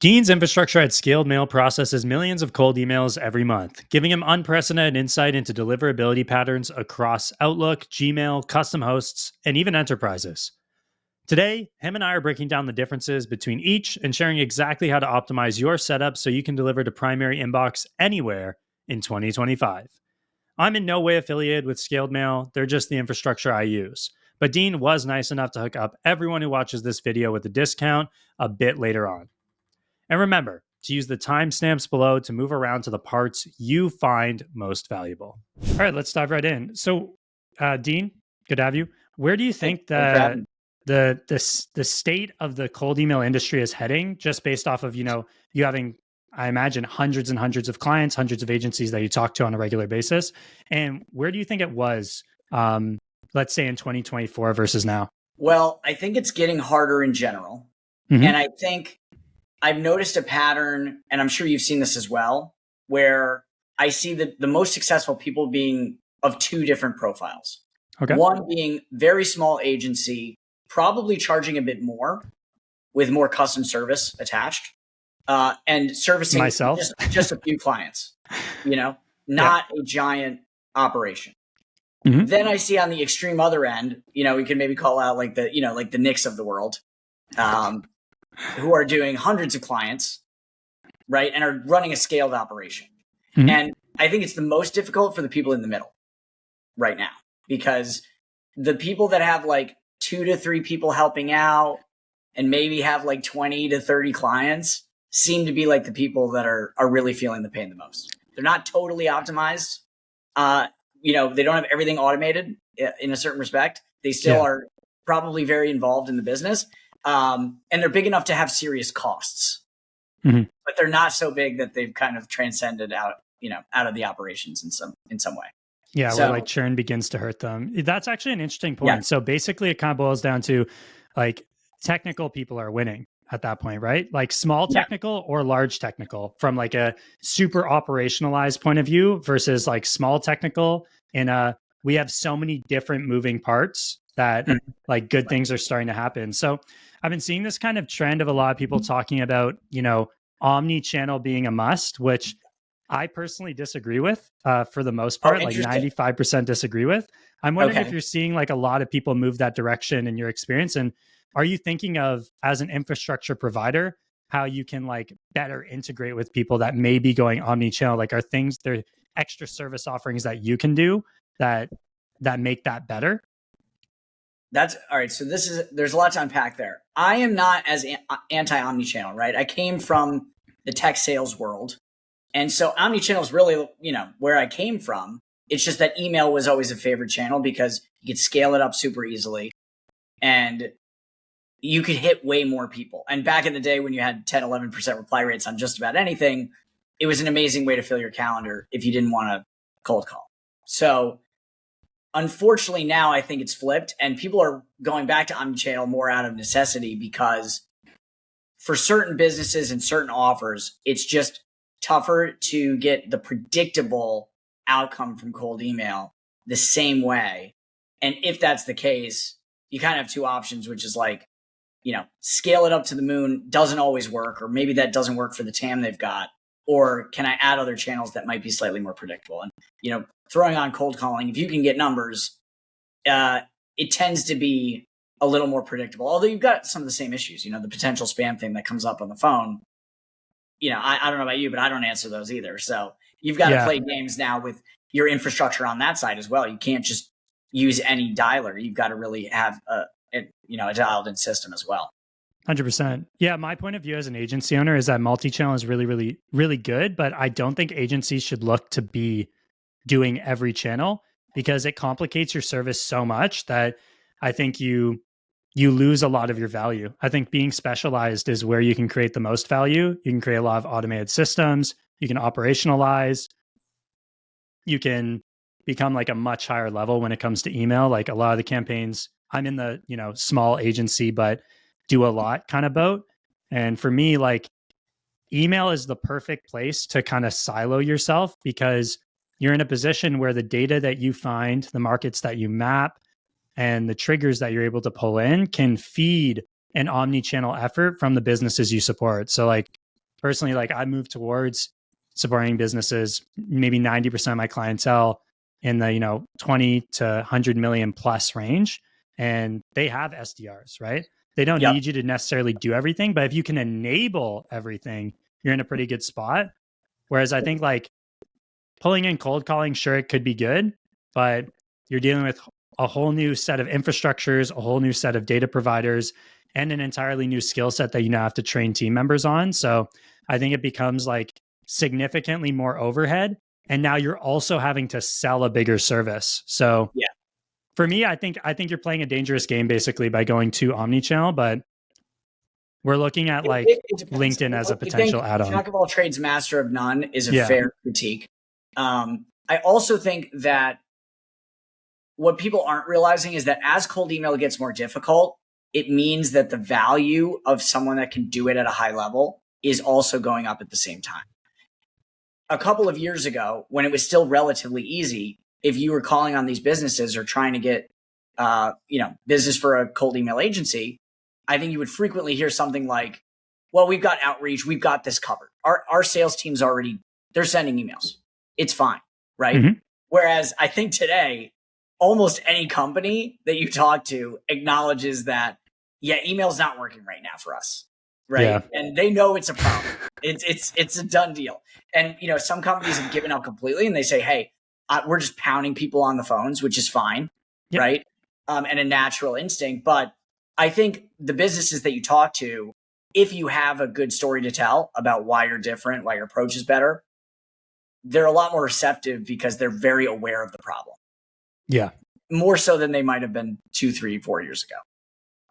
Dean's infrastructure at scaled mail processes millions of cold emails every month, giving him unprecedented insight into deliverability patterns across Outlook, Gmail, custom hosts, and even enterprises. Today, him and I are breaking down the differences between each and sharing exactly how to optimize your setup so you can deliver to primary inbox anywhere in 2025. I'm in no way affiliated with Scaled Mail, they're just the infrastructure I use. But Dean was nice enough to hook up everyone who watches this video with a discount a bit later on. And remember to use the timestamps below to move around to the parts you find most valuable. All right, let's dive right in. So, Dean, good to have you. Where do you think the state of the cold email industry is heading, just based off of, you having, I imagine, hundreds and hundreds of clients, hundreds of agencies that you talk to on a regular basis? And where do you think it was, let's say in 2024 versus now? Well, I think it's getting harder in general. Mm-hmm. And I think I've noticed a pattern, and I'm sure you've seen this as well, where I see the most successful people being of two different profiles. Okay. One being very small agency, probably charging a bit more with more custom service attached, and servicing myself, just a few clients, not a giant operation. Mm-hmm. Then I see on the extreme other end, we can maybe call out like the Knicks of the world, who are doing hundreds of clients, right, and are running a scaled operation. Mm-hmm. And I think it's the most difficult for the people in the middle right now, because the people that have like 2 to 3 people helping out and maybe have like 20 to 30 clients seem to be like the people that are really feeling the pain the most. They're not totally optimized. They don't have everything automated in a certain respect. They still are probably very involved in the business. And they're big enough to have serious costs, mm-hmm. but they're not so big that they've kind of transcended out of the operations in some way. Yeah, so, where like churn begins to hurt them. That's actually an interesting point. Yeah. So basically it kind of boils down to like technical people are winning at that point, right? Like small technical or large technical from like a super operationalized point of view versus like small technical we have so many different moving parts that like good things are starting to happen. So I've been seeing this kind of trend of a lot of people talking about, omni-channel being a must, which I personally disagree with for the most part, like 95% disagree with. I'm wondering if you're seeing like a lot of people move that direction in your experience. And are you thinking of, as an infrastructure provider, how you can like better integrate with people that may be going omni-channel? Like, are there extra service offerings that you can do that make that better? That's all right. So there's a lot to unpack there. I am not as anti-omni-channel, right? I came from the tech sales world. And so omni-channel is really, where I came from. It's just that email was always a favorite channel because you could scale it up super easily and you could hit way more people. And back in the day when you had 10, 11% reply rates on just about anything, it was an amazing way to fill your calendar if you didn't want to cold call. So unfortunately, now I think it's flipped and people are going back to omnichannel more out of necessity because for certain businesses and certain offers, it's just tougher to get the predictable outcome from cold email the same way. And if that's the case, you kind of have two options, which is like, scale it up to the moon doesn't always work, or maybe that doesn't work for the TAM they've got. Or can I add other channels that might be slightly more predictable? And, throwing on cold calling, if you can get numbers, it tends to be a little more predictable. Although you've got some of the same issues, the potential spam thing that comes up on the phone. I don't know about you, but I don't answer those either. So you've got to play games now with your infrastructure on that side as well. You can't just use any dialer. You've got to really have a dialed in system as well. 100%. Yeah. My point of view as an agency owner is that multi-channel is really, really, really good, but I don't think agencies should look to be doing every channel because it complicates your service so much that I think you lose a lot of your value. I think being specialized is where you can create the most value. You can create a lot of automated systems. You can operationalize. You can become like a much higher level when it comes to email. Like a lot of the campaigns, I'm in the, small agency, but do a lot kind of boat. And for me, like email is the perfect place to kind of silo yourself because you're in a position where the data that you find, the markets that you map, and the triggers that you're able to pull in can feed an omni-channel effort from the businesses you support. So like personally, like I moved towards supporting businesses, maybe 90% of my clientele in the 20 to 100 million plus range, and they have SDRs, right? They don't Yep. need you to necessarily do everything, but if you can enable everything, you're in a pretty good spot. Whereas I think like pulling in cold calling, sure, it could be good, but you're dealing with a whole new set of infrastructures, a whole new set of data providers, and an entirely new skill set that you now have to train team members on. So I think it becomes like significantly more overhead. And now you're also having to sell a bigger service. So Yeah. for me, I think you're playing a dangerous game basically by going to omni-channel, but we're looking at like It depends. LinkedIn as a I think potential add-on. jack of all trades, master of none is a Yeah. fair critique. I also think that what people aren't realizing is that as cold email gets more difficult, it means that the value of someone that can do it at a high level is also going up at the same time. A couple of years ago, when it was still relatively easy, if you were calling on these businesses or trying to get business for a cold email agency, I think you would frequently hear something like, well, we've got outreach, we've got this covered. Our sales team's already, they're sending emails. It's fine, right? Mhm. Whereas I think today, almost any company that you talk to acknowledges that, yeah, email's not working right now for us, right? Yeah. And they know it's a problem. It's a done deal. And some companies have given up completely, and they say, hey, we're just pounding people on the phones, which is fine, Yep. right? And a natural instinct. But I think the businesses that you talk to, if you have a good story to tell about why you're different, why your approach is better, they're a lot more receptive because they're very aware of the problem. Yeah. More so than they might have been 2, 3, 4 years ago.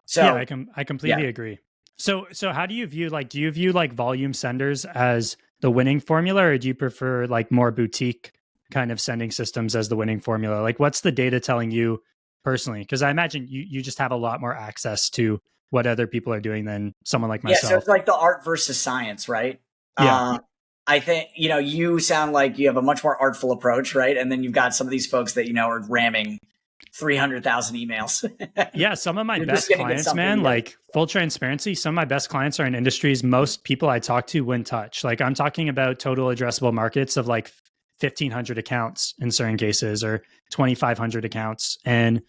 So yeah, I completely agree. So how do you view like volume senders as the winning formula, or do you prefer like more boutique kind of sending systems as the winning formula? Like what's the data telling you personally? Because I imagine you just have a lot more access to what other people are doing than someone like myself. Yeah, so it's like the art versus science, right? Yeah. I think, you sound like you have a much more artful approach, right? And then you've got some of these folks that, are ramming 300,000 emails. Yeah, some of my best clients, man, like full transparency, some of my best clients are in industries most people I talk to wouldn't touch. Like I'm talking about total addressable markets of like 1,500 accounts in certain cases or 2,500 accounts. And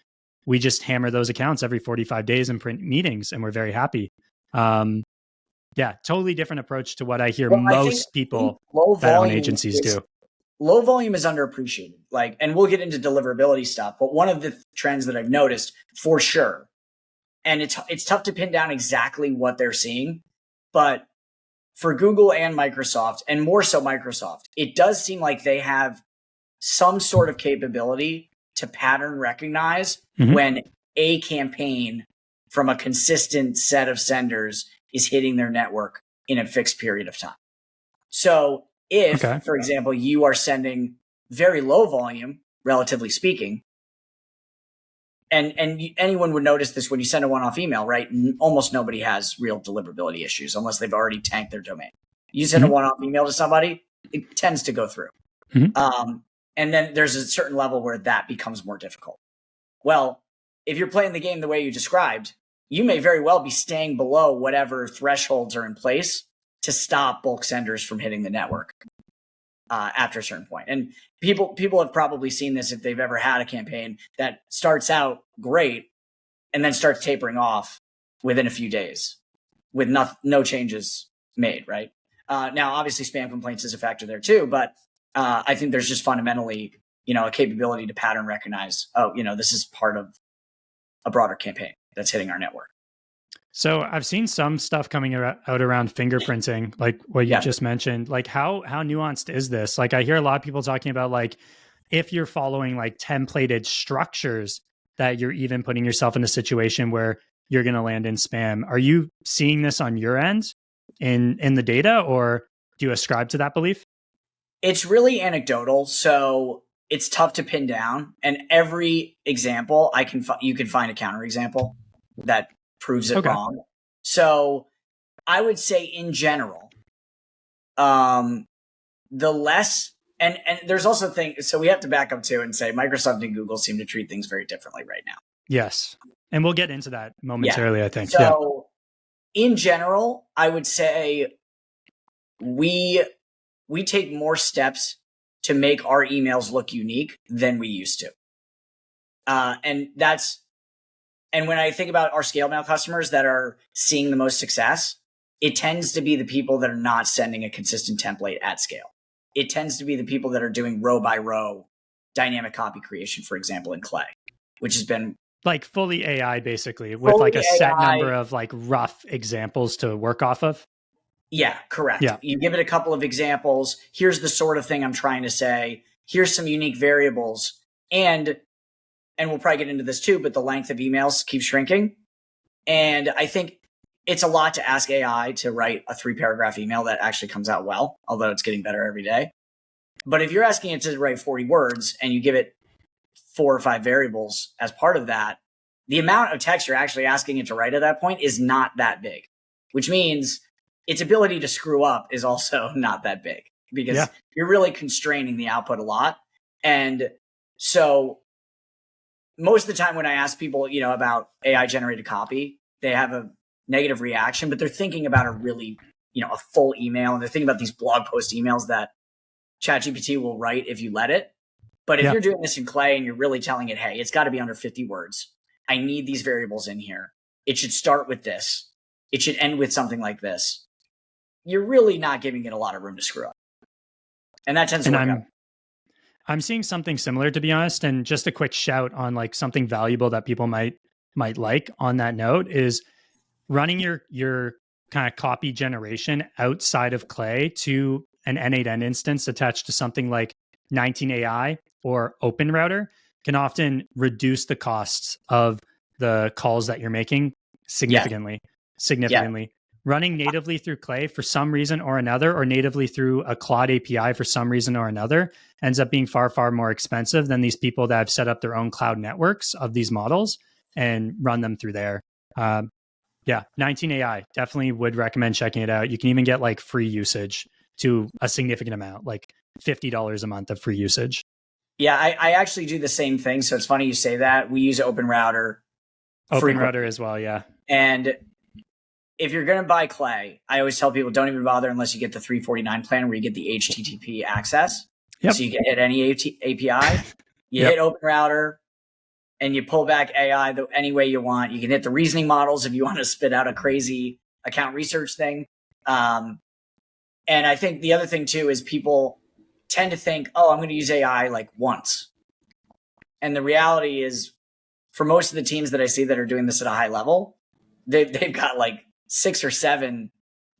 we just hammer those accounts every 45 days in print meetings, and we're very happy. Yeah, totally different approach to what I hear most people that own agencies do. Low volume is underappreciated. And we'll get into deliverability stuff, but one of the trends that I've noticed for sure, and it's tough to pin down exactly what they're seeing, but for Google and Microsoft, and more so Microsoft, it does seem like they have some sort of capability to pattern recognize when a campaign from a consistent set of senders is hitting their network in a fixed period of time. So if, for example, you are sending very low volume, relatively speaking, and anyone would notice this when you send a one-off email, right? Almost nobody has real deliverability issues unless they've already tanked their domain. You send a one-off email to somebody, it tends to go through. And then there's a certain level where that becomes more difficult. Well, if you're playing the game the way you described, you may very well be staying below whatever thresholds are in place to stop bulk senders from hitting the network after a certain point. And people have probably seen this if they've ever had a campaign that starts out great and then starts tapering off within a few days with no changes made, right? Now, obviously, spam complaints is a factor there too, but I think there's just fundamentally, a capability to pattern recognize, this is part of a broader campaign that's hitting our network. So I've seen some stuff coming out around fingerprinting, like what you just mentioned. Like how nuanced is this? Like I hear a lot of people talking about like if you're following like templated structures that you're even putting yourself in a situation where you're going to land in spam. Are you seeing this on your end in the data, or do you ascribe to that belief? It's really anecdotal, so it's tough to pin down. And every example you can find a counterexample that proves it wrong. So I would say in general, the less, and there's also things, so we have to back up too and say Microsoft and Google seem to treat things very differently right now. Yes. And we'll get into that momentarily, I think. So in general, I would say we take more steps to make our emails look unique than we used to. And when I think about our scale mail customers that are seeing the most success, it tends to be the people that are not sending a consistent template at scale. It tends to be the people that are doing row by row dynamic copy creation, for example, in Clay, which has been like fully AI basically with like a set number of like rough examples to work off of. Yeah, correct. Yeah. You give it a couple of examples. Here's the sort of thing I'm trying to say. Here's some unique variables. And we'll probably get into this too, but the length of emails keeps shrinking. And I think it's a lot to ask AI to write a 3-paragraph email that actually comes out well, although it's getting better every day. But if you're asking it to write 40 words and you give it 4 or 5 variables as part of that, the amount of text you're actually asking it to write at that point is not that big, which means its ability to screw up is also not that big because you're really constraining the output a lot. And so most of the time when I ask people, about AI generated copy, they have a negative reaction, but they're thinking about a really, a full email. And they're thinking about these blog post emails that ChatGPT will write if you let it. But if you're doing this in Clay and you're really telling it, hey, it's got to be under 50 words. I need these variables in here. It should start with this. It should end with something like this. You're really not giving it a lot of room to screw up. And that tends to work out. I'm seeing something similar, to be honest. And just a quick shout on like something valuable that people might like on that note is running your kind of copy generation outside of Clay to an N8N instance attached to something like 19AI or OpenRouter can often reduce the costs of the calls that you're making significantly. Running natively through Clay for some reason or another, or natively through a Claude API for some reason or another, ends up being far, far more expensive than these people that have set up their own cloud networks of these models and run them through there. 19AI, definitely would recommend checking it out. You can even get like free usage to a significant amount, like $50 a month of free usage. Yeah, I actually do the same thing. So it's funny you say that. We use OpenRouter. OpenRouter as well, yeah. And if you're going to buy Clay, I always tell people don't even bother unless you get the $349 plan where you get the HTTP access. So you can hit any API. You hit OpenRouter and you pull back AI any way you want. You can hit the reasoning models if you want to spit out a crazy account research thing. And I think the other thing too is people tend to think, oh, I'm going to use AI like once. And the reality is for most of the teams that I see that are doing this at a high level, they've got like 6 or 7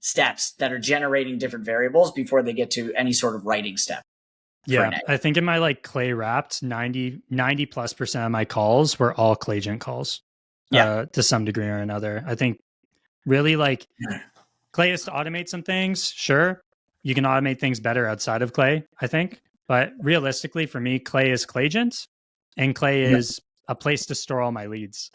steps that are generating different variables before they get to any sort of writing step. Yeah, I think in my like Clay wrapped, 90+% of my calls were all Claygent calls to some degree or another. I think really like Clay is to automate some things. Sure, you can automate things better outside of Clay, I think. But realistically, for me, Clay is Claygent and Clay is a place to store all my leads.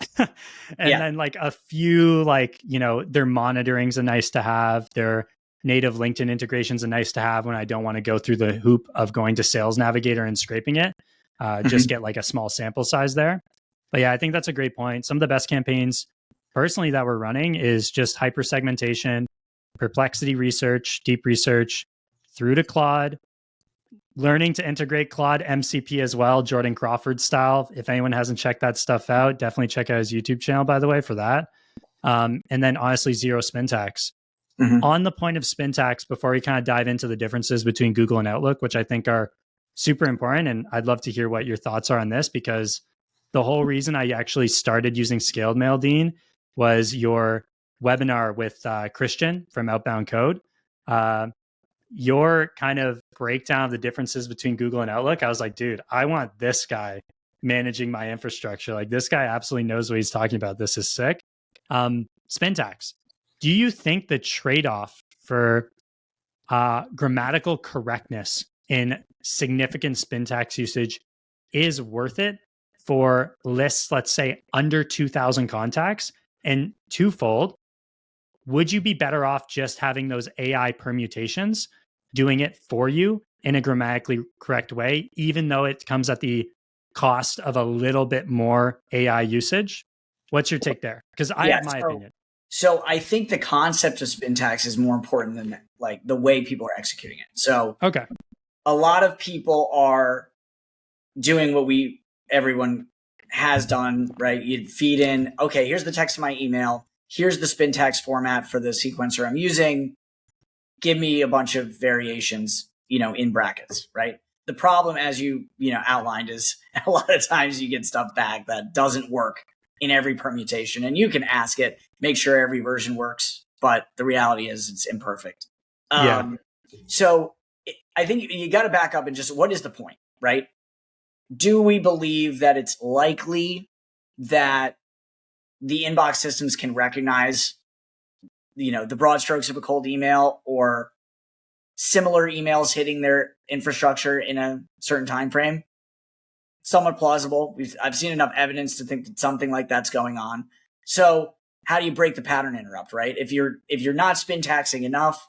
Then like a few, like, their monitoring's a nice to have. Their native LinkedIn integration's a nice to have when I don't want to go through the hoop of going to Sales Navigator and scraping it. Just get like a small sample size there. But yeah, I think that's a great point. Some of the best campaigns personally that we're running is just hyper segmentation, perplexity research, deep research through to Claude, learning to integrate Claude MCP as well, Jordan Crawford style. If anyone hasn't checked that stuff out, definitely check out his YouTube channel, by the way, for that. And then honestly, zero spintax. On the point of spintax, before we kind of dive into the differences between Google and Outlook, which I think are super important, and I'd love to hear what your thoughts are on this, because the whole reason I actually started using scaled mail, Dean, was your webinar with Christian from Outbound Code. Your kind of breakdown of the differences between Google and Outlook, I was like, dude, I want this guy managing my infrastructure. Like, this guy absolutely knows what he's talking about. This is sick. Spintax. Do you think the trade-off for grammatical correctness in significant spintax usage is worth it for lists, let's say, under 2,000 contacts? And twofold, would you be better off just having those AI permutations doing it for you in a grammatically correct way, even though it comes at the cost of a little bit more AI usage? What's your take there? Because I have my opinion. So I think the concept of spintax is more important than like the way people are executing it. So Okay. a lot of people are doing what everyone has done, right? You feed in, okay, here's the text of my email. Here's the spintax format for the sequencer I'm using. Give me a bunch of variations, in brackets, right? The problem, as you outlined, is a lot of times you get stuff back that doesn't work in every permutation, and you can ask it, make sure every version works, but the reality is it's imperfect. Yeah. So I think you got to back up and just, what is the point, right? Do we believe that it's likely that the inbox systems can recognize, the broad strokes of a cold email or similar emails hitting their infrastructure in a certain time frame? Somewhat plausible. I've seen enough evidence to think that something like that's going on. So how do you break the pattern interrupt, right? If you're not spintaxing enough,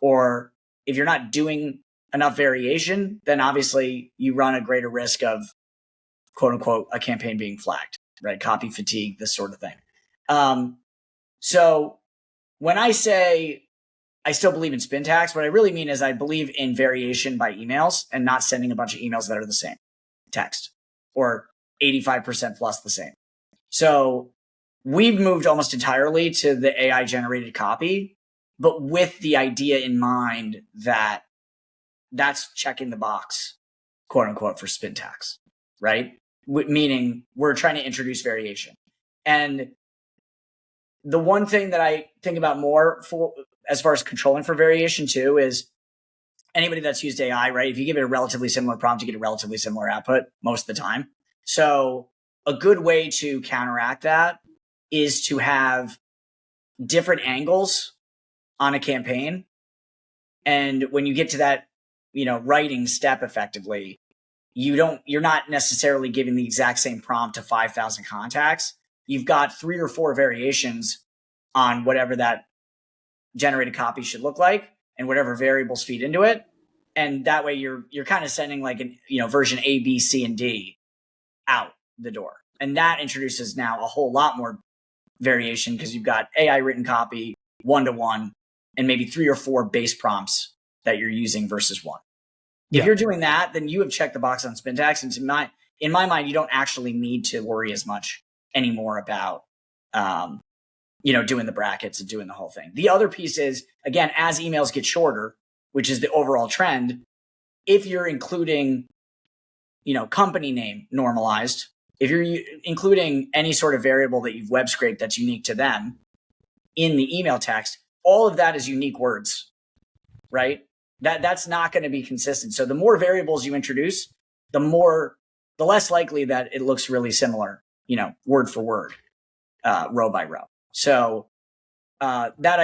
or if you're not doing enough variation, then obviously you run a greater risk of, quote unquote, a campaign being flagged, right? Copy fatigue, this sort of thing. So when I say I still believe in spintax, what I really mean is I believe in variation by emails and not sending a bunch of emails that are the same text or 85% plus the same. So we've moved almost entirely to the AI generated copy, but with the idea in mind that that's checking the box, quote unquote, for spintax, right? Meaning we're trying to introduce variation. And the one thing that I think about more for, as far as controlling for variation too, is anybody that's used AI, right? If you give it a relatively similar prompt, you get a relatively similar output most of the time. So a good way to counteract that is to have different angles on a campaign. And when you get to that, writing step effectively, you're not necessarily giving the exact same prompt to 5,000 contacts. You've got 3 or 4 variations on whatever that generated copy should look like and whatever variables feed into it. And that way you're kind of sending like an, version A, B, C, and D out the door. And that introduces now a whole lot more variation because you've got AI written copy, 1-to-1, and maybe 3 or 4 base prompts that you're using versus one. If you're doing that, then you have checked the box on spintax. And in my mind, you don't actually need to worry as much anymore about, doing the brackets and doing the whole thing. The other piece is, again, as emails get shorter, which is the overall trend, if you're including, company name normalized, if you're including any sort of variable that you've web scraped that's unique to them in the email text, all of that is unique words, right? That's not going to be consistent. So the more variables you introduce, the less likely that it looks really similar, word for word, row by row. So that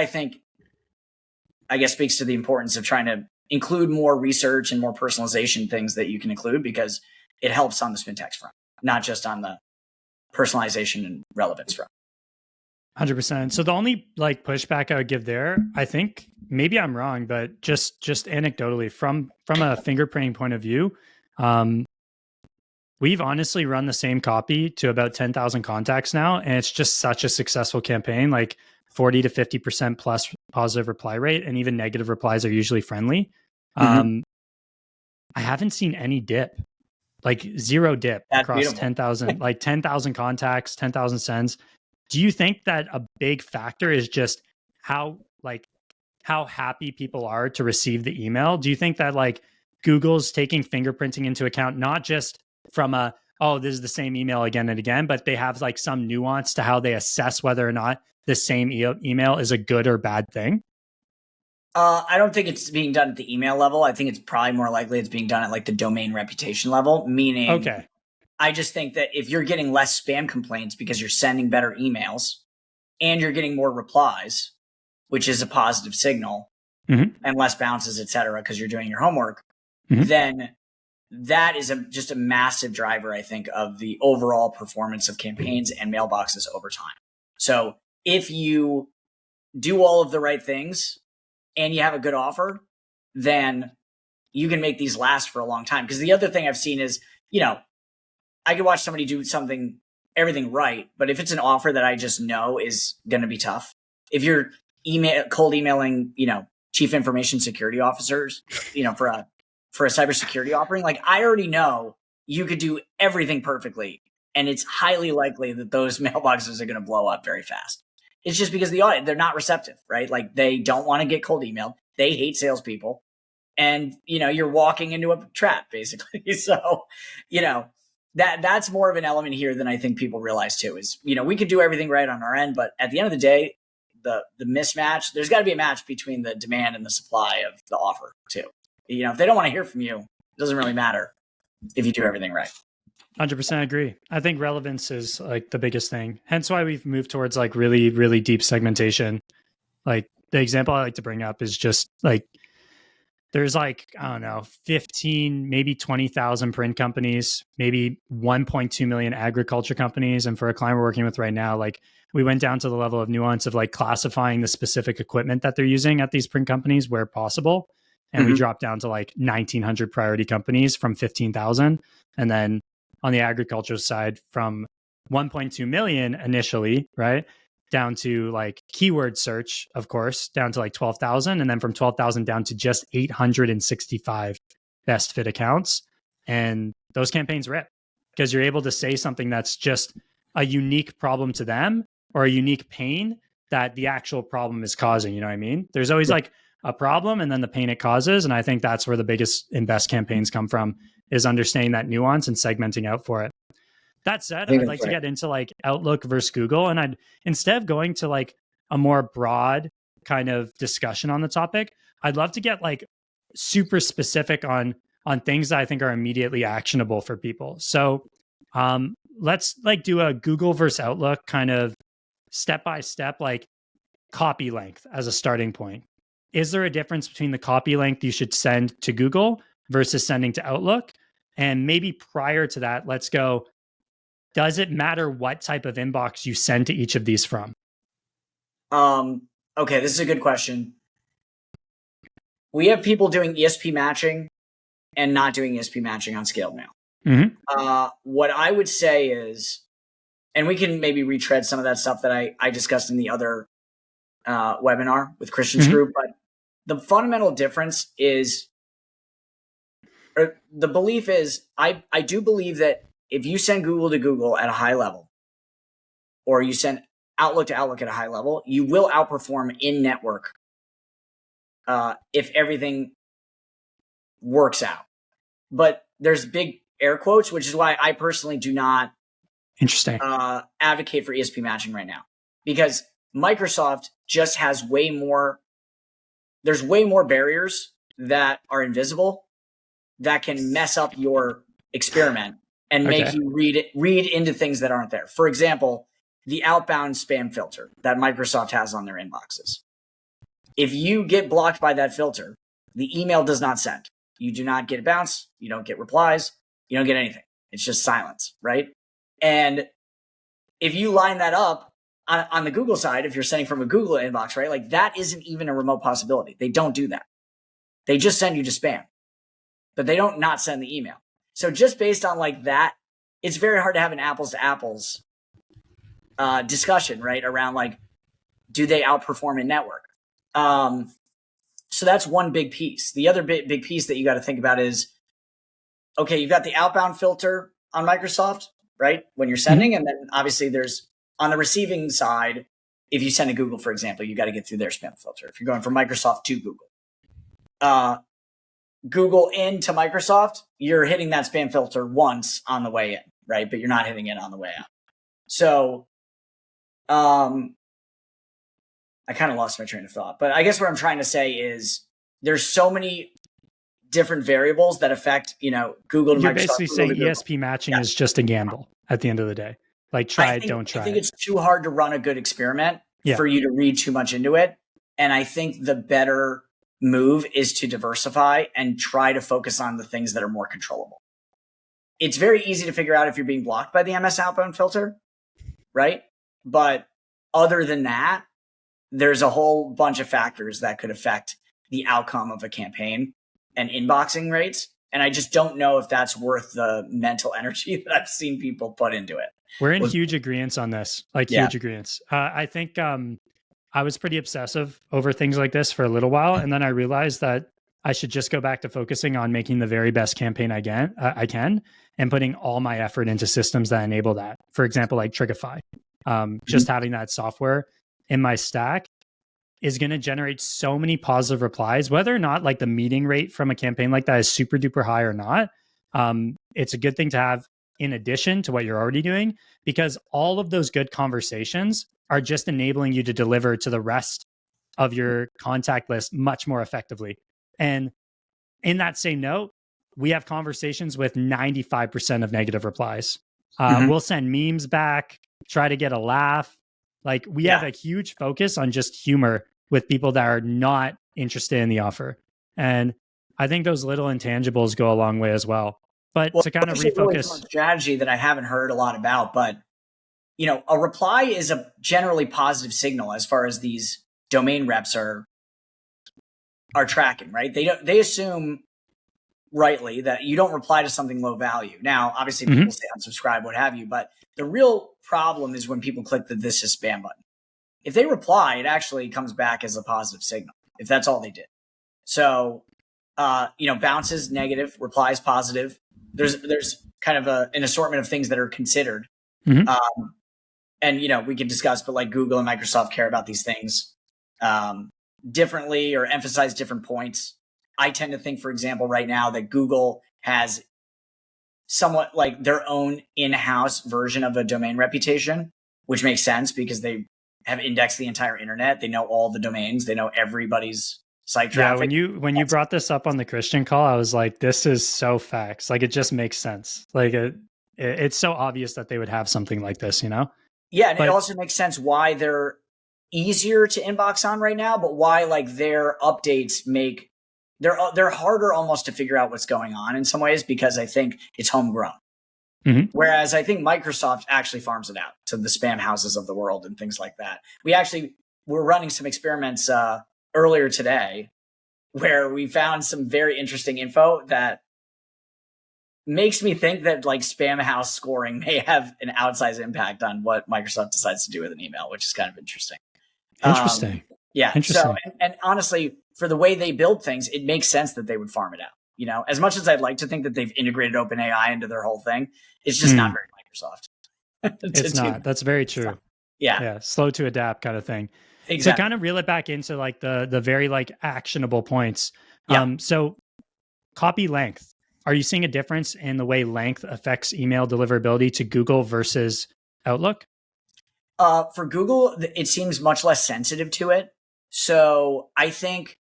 I guess speaks to the importance of trying to include more research and more personalization things that you can include, because it helps on the spintax front, not just on the personalization and relevance front. 100%. So the only pushback I would give there, I think maybe I'm wrong, but just anecdotally from a fingerprinting point of view, we've honestly run the same copy to about 10,000 contacts now, and it's just such a successful campaign, like 40 to 50% plus positive reply rate, and even negative replies are usually friendly. I haven't seen any dip, like zero dip. That's across beautiful. 10,000, like 10,000 contacts, 10,000 sends. Do you think that a big factor is just how happy people are to receive the email? Do you think that Google's taking fingerprinting into account, not just from this is the same email again and again, but they have some nuance to how they assess whether or not the same email is a good or bad thing? I don't think it's being done at the email level. I think it's probably more likely it's being done at the domain reputation level, meaning, okay, I just think that if you're getting less spam complaints because you're sending better emails and you're getting more replies, which is a positive signal, and less bounces, et cetera, because you're doing your homework, then that is just a massive driver, I think, of the overall performance of campaigns and mailboxes over time. So if you do all of the right things and you have a good offer, then you can make these last for a long time. Because the other thing I've seen is, I could watch somebody do everything right, but if it's an offer that I just know is going to be tough, if you're cold emailing, chief information security officers, for a cybersecurity offering, like I already know you could do everything perfectly, and it's highly likely that those mailboxes are going to blow up very fast. It's just because they're not receptive, right? Like they don't want to get cold emailed. They hate salespeople, and you're walking into a trap basically. So, that's more of an element here than I think people realize too. Is we could do everything right on our end, but at the end of the day, the mismatch, there's got to be a match between the demand and the supply of the offer too. If they don't want to hear from you, it doesn't really matter if you do everything right. 100% agree. I think relevance is like the biggest thing. Hence why we've moved towards like really, really deep segmentation. Like the example I like to bring up is just like, there's like, I don't know, 15, maybe 20,000 print companies, maybe 1.2 million agriculture companies. And for a client we're working with right now, like we went down to the level of nuance of like classifying the specific equipment that they're using at these print companies where possible. And we dropped down to like 1,900 priority companies from 15,000. And then on the agriculture side, from 1.2 million initially, right, down to like keyword search, of course, down to like 12,000. And then from 12,000 down to just 865 best fit accounts. And those campaigns rip because you're able to say something that's just a unique problem to them or a unique pain that the actual problem is causing. You know what I mean? There's always like a problem and then the pain it causes. And I think that's where the biggest and best campaigns come from, is understanding that nuance and segmenting out for it. That said, I'd like to get into like Outlook versus Google. And I'd, instead of going to like a more broad kind of discussion on the topic, I'd love to get like super specific on things that I think are immediately actionable for people. So let's like do a Google versus Outlook kind of step-by-step, like copy length as a starting point. Is there a difference between the copy length you should send to Google versus sending to Outlook? And maybe prior to that, let's go, does it matter what type of inbox you send to each of these from? Okay, this is a good question. We have people doing ESP matching and not doing ESP matching on scaled mail. What I would say is, and we can maybe retread some of that stuff that I discussed in the other webinar with Christian's group, but the fundamental difference is, or the belief is, I do believe that if you send Google to Google at a high level, or you send Outlook to Outlook at a high level, you will outperform in network if everything works out. But there's big air quotes, which is why I personally do not advocate for ESP matching right now, because Microsoft just has there's way more barriers that are invisible that can mess up your experiment and make you read into things that aren't there. For example, the outbound spam filter that Microsoft has on their inboxes. If you get blocked by that filter, the email does not send. You do not get a bounce. You don't get replies. You don't get anything. It's just silence, right? And if you line that up on the Google side, if you're sending from a Google inbox, right, like that isn't even a remote possibility. They don't do that. They just send you to spam, but they don't not send the email. So just based on like that, it's very hard to have an apples to apples discussion, right, around like, do they outperform in network? So that's one big piece. The other big piece that you got to think about is, okay, you've got the outbound filter on Microsoft, right, when you're sending, and then obviously there's on the receiving side, if you send to Google, for example, you got to get through their spam filter. If you're going from Microsoft to Google, Google into Microsoft, you're hitting that spam filter once on the way in, right? But you're not hitting it on the way out. So, I kind of lost my train of thought, but I guess what I'm trying to say is there's so many different variables that affect, Google to You're Microsoft. Basically saying ESP matching is just a gamble at the end of the day. Like don't try. I think it's too hard to run a good experiment for you to read too much into it. And I think the better move is to diversify and try to focus on the things that are more controllable. It's very easy to figure out if you're being blocked by the MS outbound filter, right? But other than that, there's a whole bunch of factors that could affect the outcome of a campaign and inboxing rates. And I just don't know if that's worth the mental energy that I've seen people put into it. We're in huge agreement on this, like huge agreement. I think I was pretty obsessive over things like this for a little while. And then I realized that I should just go back to focusing on making the very best campaign I can and putting all my effort into systems that enable that. For example, like Trigify. Just having that software in my stack is going to generate so many positive replies, whether or not like the meeting rate from a campaign like that is super duper high or not. It's a good thing to have in addition to what you're already doing, because all of those good conversations are just enabling you to deliver to the rest of your contact list much more effectively. And in that same note, we have conversations with 95% of negative replies. We'll send memes back, try to get a laugh. Like we have a huge focus on just humor with people that are not interested in the offer. And I think those little intangibles go a long way as well. But to kind of refocus, a really fun strategy that I haven't heard a lot about, but a reply is a generally positive signal as far as these domain reps are tracking, right? They assume rightly that you don't reply to something low value. Now, obviously people say unsubscribe, what have you, but the real problem is when people click the "this is spam" button. If they reply, it actually comes back as a positive signal, if that's all they did. So, bounces negative, replies positive. There's kind of an assortment of things that are considered. And, we can discuss, but like Google and Microsoft care about these things differently or emphasize different points. I tend to think, for example, right now that Google has somewhat like their own in-house version of a domain reputation, which makes sense because they have indexed the entire internet. They know all the domains. They know everybody's site traffic. Yeah, when you brought this up on the Christian call, I was like, this is so facts. Like, it just makes sense. Like, it's so obvious that they would have something like this, Yeah, and it also makes sense why they're easier to inbox on right now, but why like their updates make they're harder almost to figure out what's going on in some ways because I think it's homegrown. Whereas I think Microsoft actually farms it out to the spam houses of the world and things like that. We're running some experiments earlier today where we found some very interesting info that makes me think that like spam house scoring may have an outsized impact on what Microsoft decides to do with an email, which is kind of interesting. Interesting. So, and honestly, for the way they build things, it makes sense that they would farm it out. As much as I'd like to think that they've integrated OpenAI into their whole thing, it's just not very Microsoft. It's not. That's very true. Yeah. Slow to adapt kind of thing. Exactly. So kind of reel it back into like the very like actionable points. So copy length. Are you seeing a difference in the way length affects email deliverability to Google versus Outlook? For Google, it seems much less sensitive to it. So I think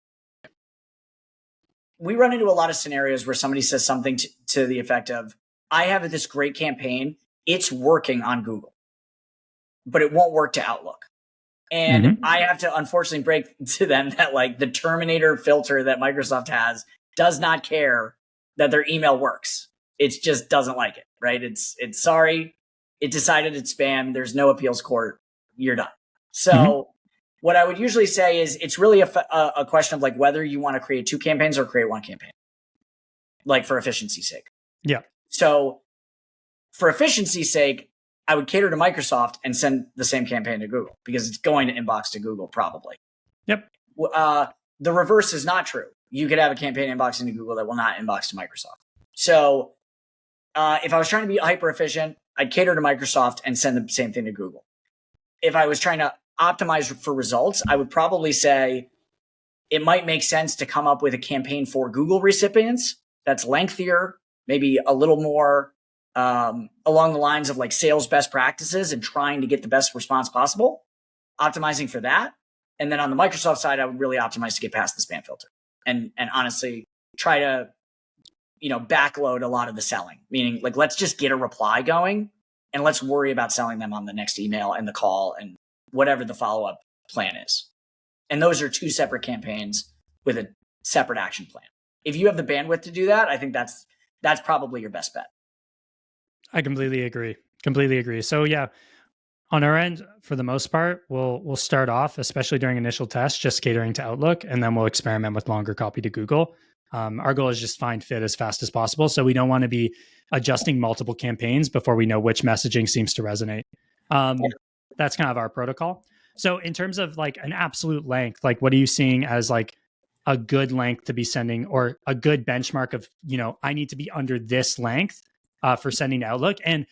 we run into a lot of scenarios where somebody says something to the effect of, I have this great campaign. It's working on Google, but it won't work to Outlook. And I have to unfortunately break to them that like the Terminator filter that Microsoft has does not care that their email works. It just doesn't like it, right? It's sorry. It decided it's spam. There's no appeals court. You're done. So what I would usually say is it's really a question of like whether you want to create two campaigns or create one campaign, like for efficiency's sake. Yeah. So for efficiency's sake, I would cater to Microsoft and send the same campaign to Google because it's going to inbox to Google probably. Yep. The reverse is not true. You could have a campaign inboxing to Google that will not inbox to Microsoft. So if I was trying to be hyper efficient, I'd cater to Microsoft and send the same thing to Google. If I was trying to optimize for results, I would probably say it might make sense to come up with a campaign for Google recipients that's lengthier, maybe a little more along the lines of like sales best practices and trying to get the best response possible, optimizing for that. And then on the Microsoft side, I would really optimize to get past the spam filter and honestly try to, backload a lot of the selling, meaning like, let's just get a reply going and let's worry about selling them on the next email and the call and whatever the follow-up plan is. And those are two separate campaigns with a separate action plan. If you have the bandwidth to do that, I think that's probably your best bet. I completely agree. So yeah, on our end, for the most part, we'll start off, especially during initial tests, just catering to Outlook, and then we'll experiment with longer copy to Google. Our goal is just find fit as fast as possible. So we don't want to be adjusting multiple campaigns before we know which messaging seems to resonate. That's kind of our protocol. So in terms of like an absolute length, like what are you seeing as like a good length to be sending, or a good benchmark of, I need to be under this length for sending to Outlook? And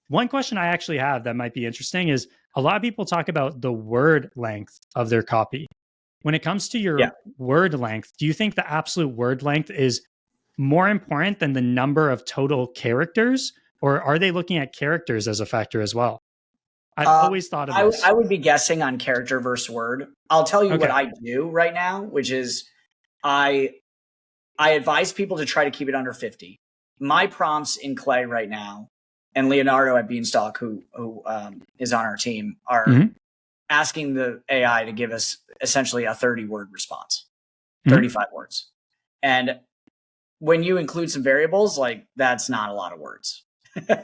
one question I actually have that might be interesting is, a lot of people talk about the word length of their copy. When it comes to your word length, do you think the absolute word length is more important than the number of total characters, or are they looking at characters as a factor as well? I've always thought of this. I would be guessing on character versus word. I'll tell you what I do right now, which is I advise people to try to keep it under 50. My prompts in Clay right now, and Leonardo at Beanstalk, who is on our team, are asking the AI to give us essentially a 30-word response, 35 words. And when you include some variables, like, that's not a lot of words.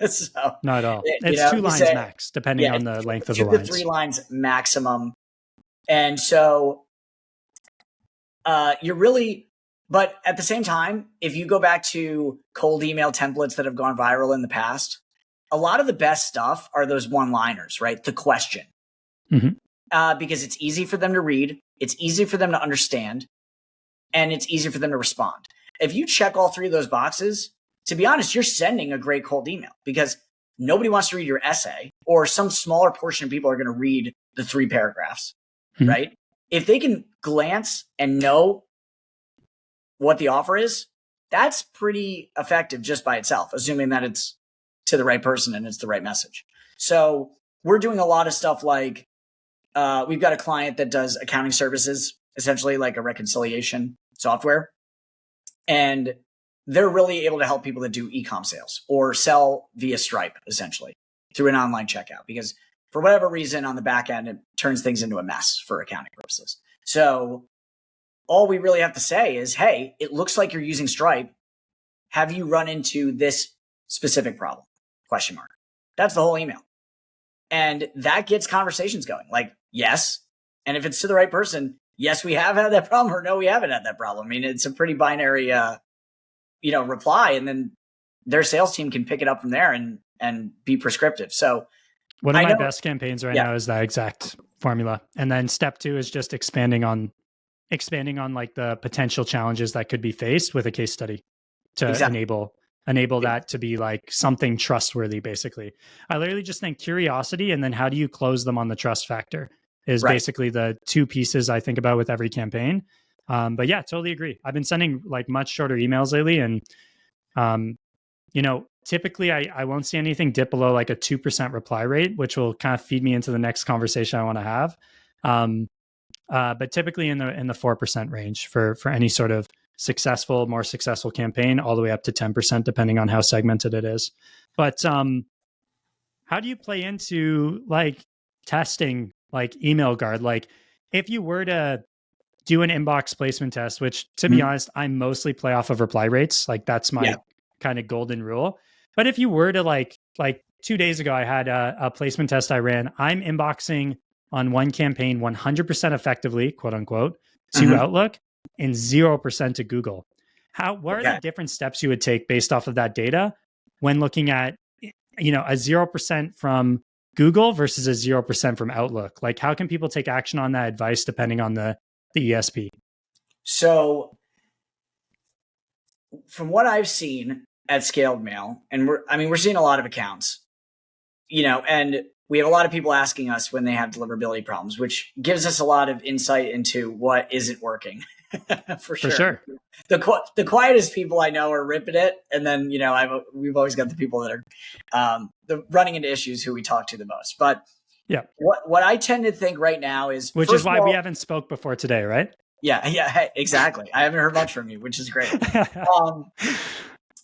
So, not at all. It's 2 lines max, depending on the length of the lines. 2 to 3 lines maximum. And so you're really, but at the same time, if you go back to cold email templates that have gone viral in the past, a lot of the best stuff are those one-liners, right? The question. Because it's easy for them to read, it's easy for them to understand, and it's easy for them to respond. If you check all 3 of those boxes, to be honest, you're sending a great cold email, because nobody wants to read your essay, or some smaller portion of people are going to read the 3 paragraphs, right? If they can glance and know what the offer is, that's pretty effective just by itself, assuming that it's to the right person and it's the right message. So we're doing a lot of stuff like, we've got a client that does accounting services, essentially like a reconciliation software. And they're really able to help people that do e-com sales or sell via Stripe, essentially, through an online checkout, because for whatever reason on the back end, it turns things into a mess for accounting purposes. So all we really have to say is, hey, it looks like you're using Stripe. Have you run into this specific problem? ? That's the whole email. And that gets conversations going. Like, yes. And if it's to the right person, yes, we have had that problem, or no, we haven't had that problem. I mean, it's a pretty binary, reply. And then their sales team can pick it up from there and be prescriptive. So one of my best campaigns right now is that exact formula. And then step 2 is just expanding on like the potential challenges that could be faced with a case study to enable that to be like something trustworthy, basically. I literally just think curiosity, and then how do you close them on the trust factor is basically the 2 pieces I think about with every campaign. But yeah, totally agree. I've been sending like much shorter emails lately, and typically I won't see anything dip below like a 2% reply rate, which will kind of feed me into the next conversation I want to have. But typically in the 4% range for any sort of more successful campaign, all the way up to 10%, depending on how segmented it is. But how do you play into like testing like email guard? Like if you were to do an inbox placement test, which to be honest, I mostly play off of reply rates. Like that's my kind of golden rule. But if you were to like 2 days ago, I had a placement test I ran. I'm inboxing on one campaign 100% effectively, quote unquote, to Outlook and 0% to Google. What are the different steps you would take based off of that data when looking at, a 0% from Google versus a 0% from Outlook? Like how can people take action on that advice depending on the ESP? So from what I've seen at Scaled Mail, and we're seeing a lot of accounts, and we have a lot of people asking us when they have deliverability problems, which gives us a lot of insight into what isn't working. For sure. The quietest people I know are ripping it. And then, we've always got the people that are running into issues who we talk to the most. But yeah, what I tend to think right now is, which is why we haven't spoke before today, right? Yeah, exactly. I haven't heard much from you, which is great.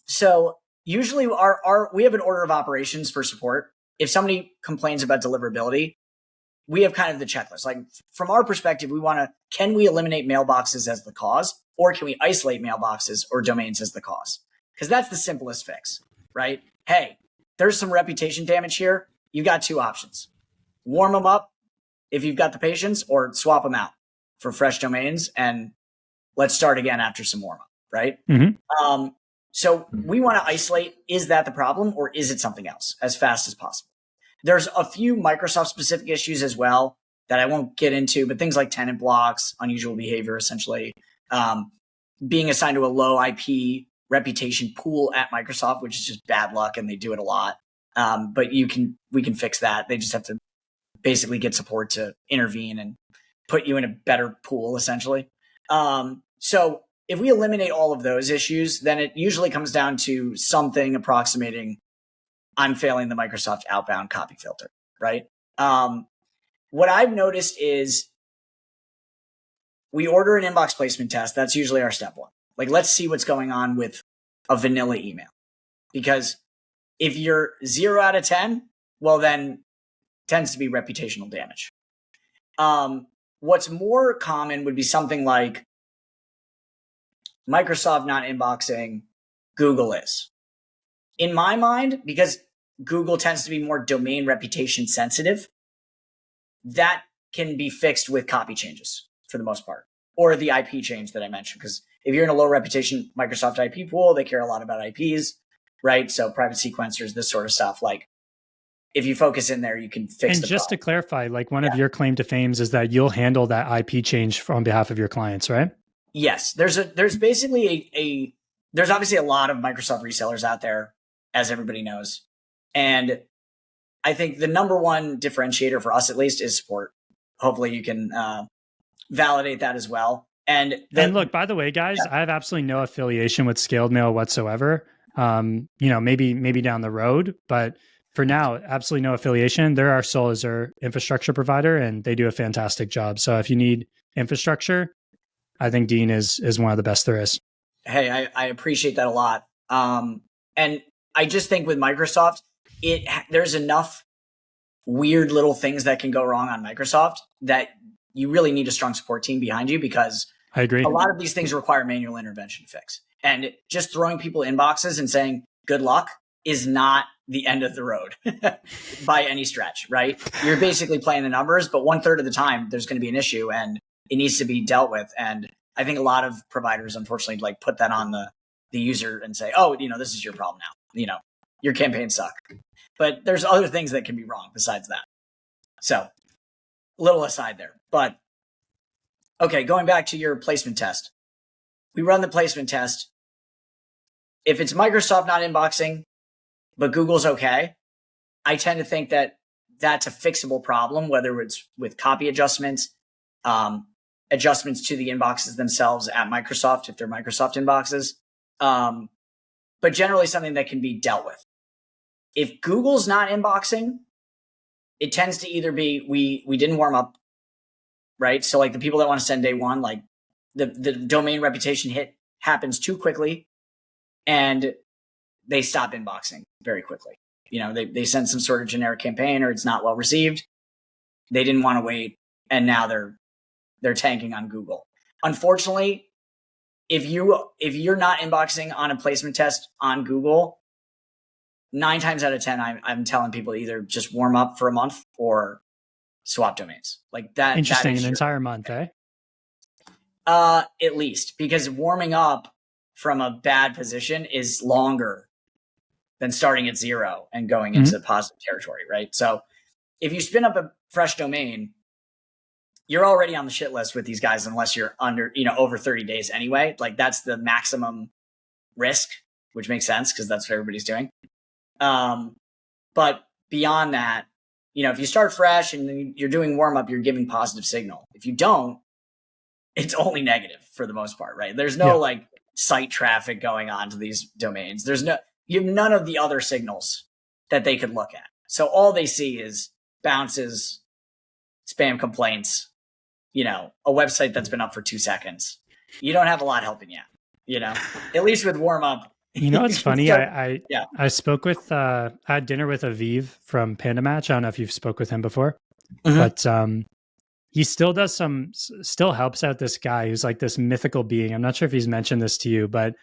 So usually we have an order of operations for support. If somebody complains about deliverability, we have kind of the checklist. Like from our perspective, can we eliminate mailboxes as the cause, or can we isolate mailboxes or domains as the cause? Because that's the simplest fix, right? Hey, there's some reputation damage here. You've got 2 options. Warm them up if you've got the patience, or swap them out for fresh domains and let's start again after some warm up, right? So we want to isolate, is that the problem or is it something else, as fast as possible? There's a few Microsoft specific issues as well. that I won't get into, but things like tenant blocks, unusual behavior, essentially, being assigned to a low IP reputation pool at Microsoft, which is just bad luck, and they do it a lot. But we can fix that. They just have to basically get support to intervene and put you in a better pool, essentially. So if we eliminate all of those issues, then it usually comes down to something approximating I'm failing the Microsoft outbound copy filter, right? What I've noticed is we order an inbox placement test. That's usually our step one. Like, let's see what's going on with a vanilla email. Because if you're 0 out of 10, well, then tends to be reputational damage. What's more common would be something like Microsoft not inboxing, Google is. In my mind, because Google tends to be more domain reputation sensitive, that can be fixed with copy changes for the most part, or the IP change that I mentioned. Because if you're in a low reputation Microsoft IP pool, they care a lot about IPs, right? So private sequencers, this sort of stuff. Like, if you focus in there, you can fix. And just to clarify, like, one of your claim to fames is that you'll handle that IP change on behalf of your clients, right? Yes, there's basically there's obviously a lot of Microsoft resellers out there, as everybody knows, and I think the number one differentiator for us, at least, is support. Hopefully, you can validate that as well. And look, by the way, guys, I have absolutely no affiliation with Scaled Mail whatsoever. Maybe down the road, but for now, absolutely no affiliation. They're our sole as our infrastructure provider, and they do a fantastic job. So if you need infrastructure, I think Dean is one of the best there is. Hey, I appreciate that a lot. And I just think with Microsoft, there's enough weird little things that can go wrong on Microsoft that you really need a strong support team behind you, because I agree. A lot of these things require manual intervention to fix. And just throwing people inboxes and saying good luck is not the end of the road by any stretch, right? You're basically playing the numbers, but 1/3 of the time there's going to be an issue and it needs to be dealt with. And I think a lot of providers, unfortunately, like put that on the user and say, oh, this is your problem now. Your campaigns suck. But there's other things that can be wrong besides that. So, little aside there. But, okay, going back to your placement test. We run the placement test. If it's Microsoft not inboxing, but Google's okay, I tend to think that that's a fixable problem, whether it's with copy adjustments, adjustments to the inboxes themselves at Microsoft, if they're Microsoft inboxes, but generally something that can be dealt with. If Google's not inboxing, it tends to either be we didn't warm up, right? So like the people that want to send day one, like the domain reputation hit happens too quickly, and they stop inboxing very quickly. They send some sort of generic campaign, or it's not well received. They didn't want to wait, and now they're tanking on Google. Unfortunately, if you're not inboxing on a placement test on Google, 9 times out of 10, I'm telling people to either just warm up for a month or swap domains. Like that. Interesting, an entire month, eh? At least, because warming up from a bad position is longer than starting at 0 and going into positive territory, right? So if you spin up a fresh domain, you're already on the shit list with these guys unless you're under, over 30 days anyway. Like that's the maximum risk, which makes sense because that's what everybody's doing. But beyond that, if you start fresh and you're doing warm up, you're giving positive signal. If you don't, it's only negative for the most part, right? There's no like site traffic going on to these domains. You have none of the other signals that they could look at. So all they see is bounces, spam complaints, a website that's been up for 2 seconds. You don't have a lot helping you, at least with warm up. It's funny. I spoke with, I had dinner with Aviv from Panda Match. I don't know if you've spoke with him before, but he still still helps out this guy who's like this mythical being. I'm not sure if he's mentioned this to you, but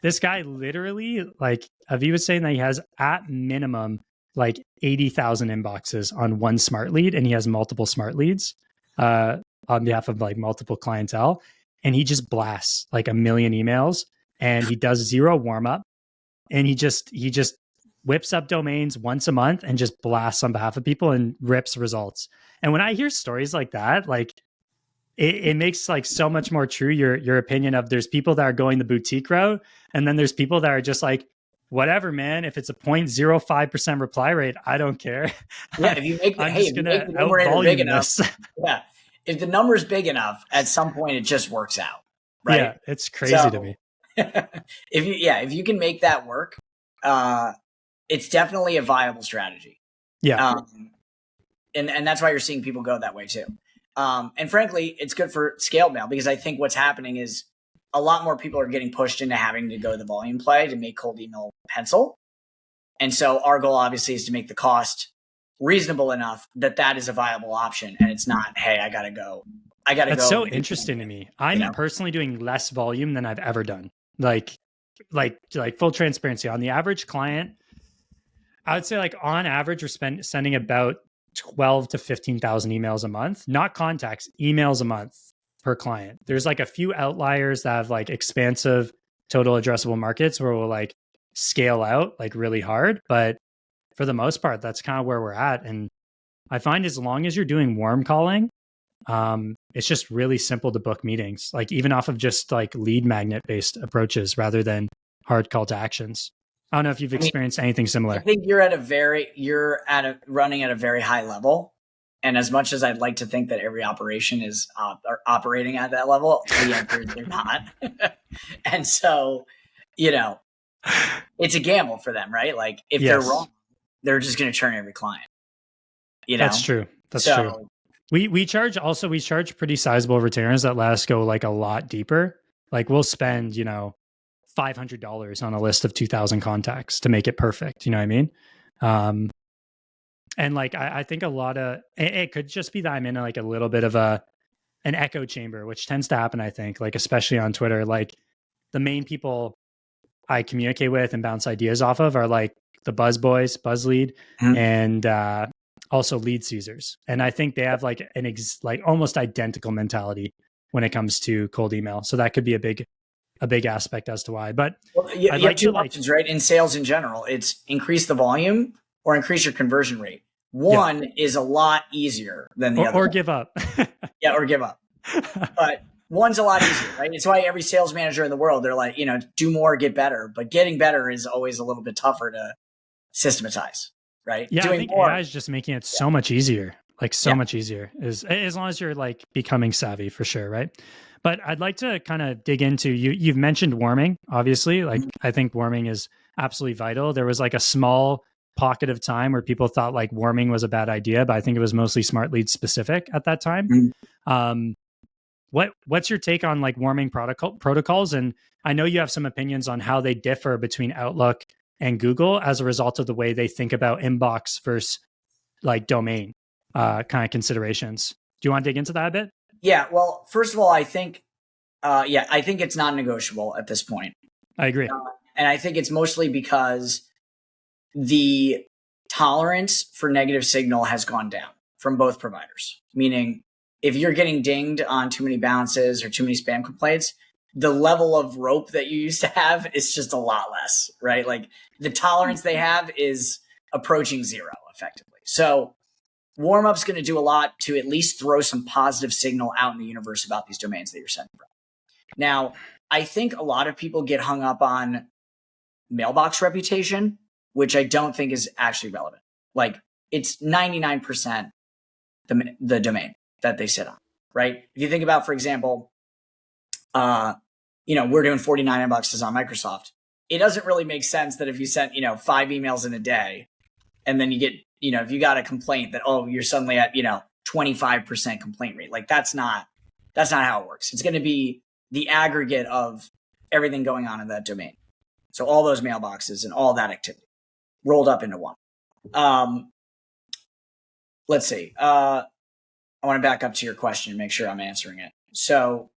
this guy literally, like Aviv was saying, that he has at minimum like 80,000 inboxes on one smart lead, and he has multiple smart leads on behalf of like multiple clientele, and he just blasts like 1 million emails, and he does 0 warm up, and he just whips up domains once a month and just blasts on behalf of people and rips results. And when I hear stories like that, like it makes like so much more true your opinion of there's people that are going the boutique route, and then there's people that are just like, whatever, man, if it's a 0.05% reply rate, I don't care. Yeah, if you make the, I'm hey, just if you gonna make the numerator big enough, this. yeah, if the number's big enough, at some point it just works out, right? Yeah, it's crazy to me. If you can make that work, it's definitely a viable strategy. Yeah. And that's why you're seeing people go that way too. And frankly, it's good for scaled mail, because I think what's happening is a lot more people are getting pushed into having to go the volume play to make cold email pencil. And so our goal obviously is to make the cost reasonable enough that that is a viable option. And it's not, hey, I got to go. That's so interesting to me. I'm personally doing less volume than I've ever done. Like full transparency, on the average client, I would say like on average, we're sending about 12 to 15,000 emails a month, not contacts, emails a month per client. There's like a few outliers that have like expansive total addressable markets where we'll like scale out like really hard. But for the most part, that's kind of where we're at. And I find as long as you're doing warm calling, it's just really simple to book meetings, like even off of just like lead magnet based approaches rather than hard call to actions. I don't know if you've experienced anything similar. I think you're running at a very high level. And as much as I'd like to think that every operation is operating at that level, the answer is they're not. And so, it's a gamble for them, right? Like if they're wrong, they're just going to churn every client. That's true. That's true. We charge pretty sizable retainers that let us go like a lot deeper. Like we'll spend, $500 on a list of 2,000 contacts to make it perfect. You know what I mean? And like, I think a lot of, it could just be that I'm in like a little bit of an echo chamber, which tends to happen, I think, like, especially on Twitter. Like the main people I communicate with and bounce ideas off of are like the Buzz Boys, Buzz Lead, and also Lead Caesars. And I think they have like like almost identical mentality when it comes to cold email. So that could be a big aspect as to why. But you have two options, right? In sales in general, it's increase the volume or increase your conversion rate. One is a lot easier than the other. Or give up. Or give up. But one's a lot easier, right? It's why every sales manager in the world, they're like, do more, get better. But getting better is always a little bit tougher to systematize, right? Yeah, I think AI is just making it so much easier. Like so much easier, is as long as you're like becoming savvy, for sure, right? But I'd like to kind of dig into, you've mentioned warming, obviously. Like I think warming is absolutely vital. There was like a small pocket of time where people thought like warming was a bad idea, but I think it was mostly smart lead specific at that time. What's your take on like warming protocols? And I know you have some opinions on how they differ between Outlook and Google as a result of the way they think about inbox versus like domain kind of considerations. Do you want to dig into that a bit? Yeah. Well, first of all, I think it's non-negotiable at this point. I agree. And I think it's mostly because the tolerance for negative signal has gone down from both providers. Meaning, if you're getting dinged on too many bounces or too many spam complaints, the level of rope that you used to have is just a lot less, right? Like the tolerance they have is approaching zero effectively. So warm-up's going to do a lot to at least throw some positive signal out in the universe about these domains that you're sending from. Now, I think a lot of people get hung up on mailbox reputation, which I don't think is actually relevant. Like it's 99% the domain that they sit on, right? If you think about, for example, we're doing 49 inboxes on Microsoft. It doesn't really make sense that if you sent, 5 emails in a day and then you get, if you got a complaint that, you're suddenly at, 25% complaint rate, like that's not how it works. It's going to be the aggregate of everything going on in that domain. So all those mailboxes and all that activity rolled up into one. Let's see. I want to back up to your question and make sure I'm answering it. So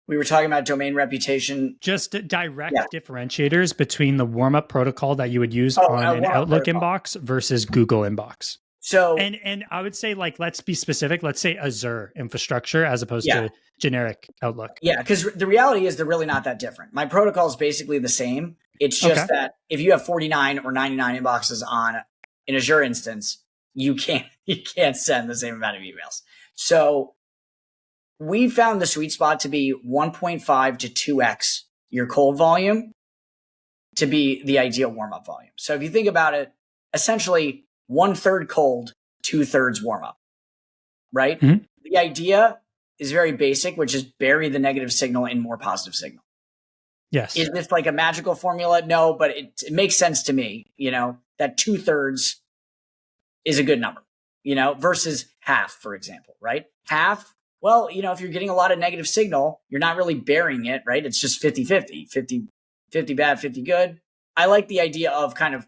we were talking about domain reputation. Just direct differentiators between the warm-up protocol that you would use on an Outlook inbox versus Google inbox. So, And I would say, like, let's be specific. Let's say Azure infrastructure as opposed yeah, to generic Outlook. yeah, because the reality is they're really not that different. My protocol is basically the same. It's Okay. just that if you have 49 or 99 inboxes on an Azure instance, you can't send the same amount of emails. So we found the sweet spot to be 1.5 to 2x your cold volume to be the ideal warm up volume. So if you think about it, essentially 1/3 cold, 2/3 warm up, right? Mhm. The idea is very basic, which is bury the negative signal in more positive signal. Yes. Is this like a magical formula? No, but it makes sense to me, that 2/3 is a good number, versus half, for example, right? Half, well, if you're getting a lot of negative signal, you're not really burying it, right? It's just 50-50, 50 bad, 50 good. I like the idea of kind of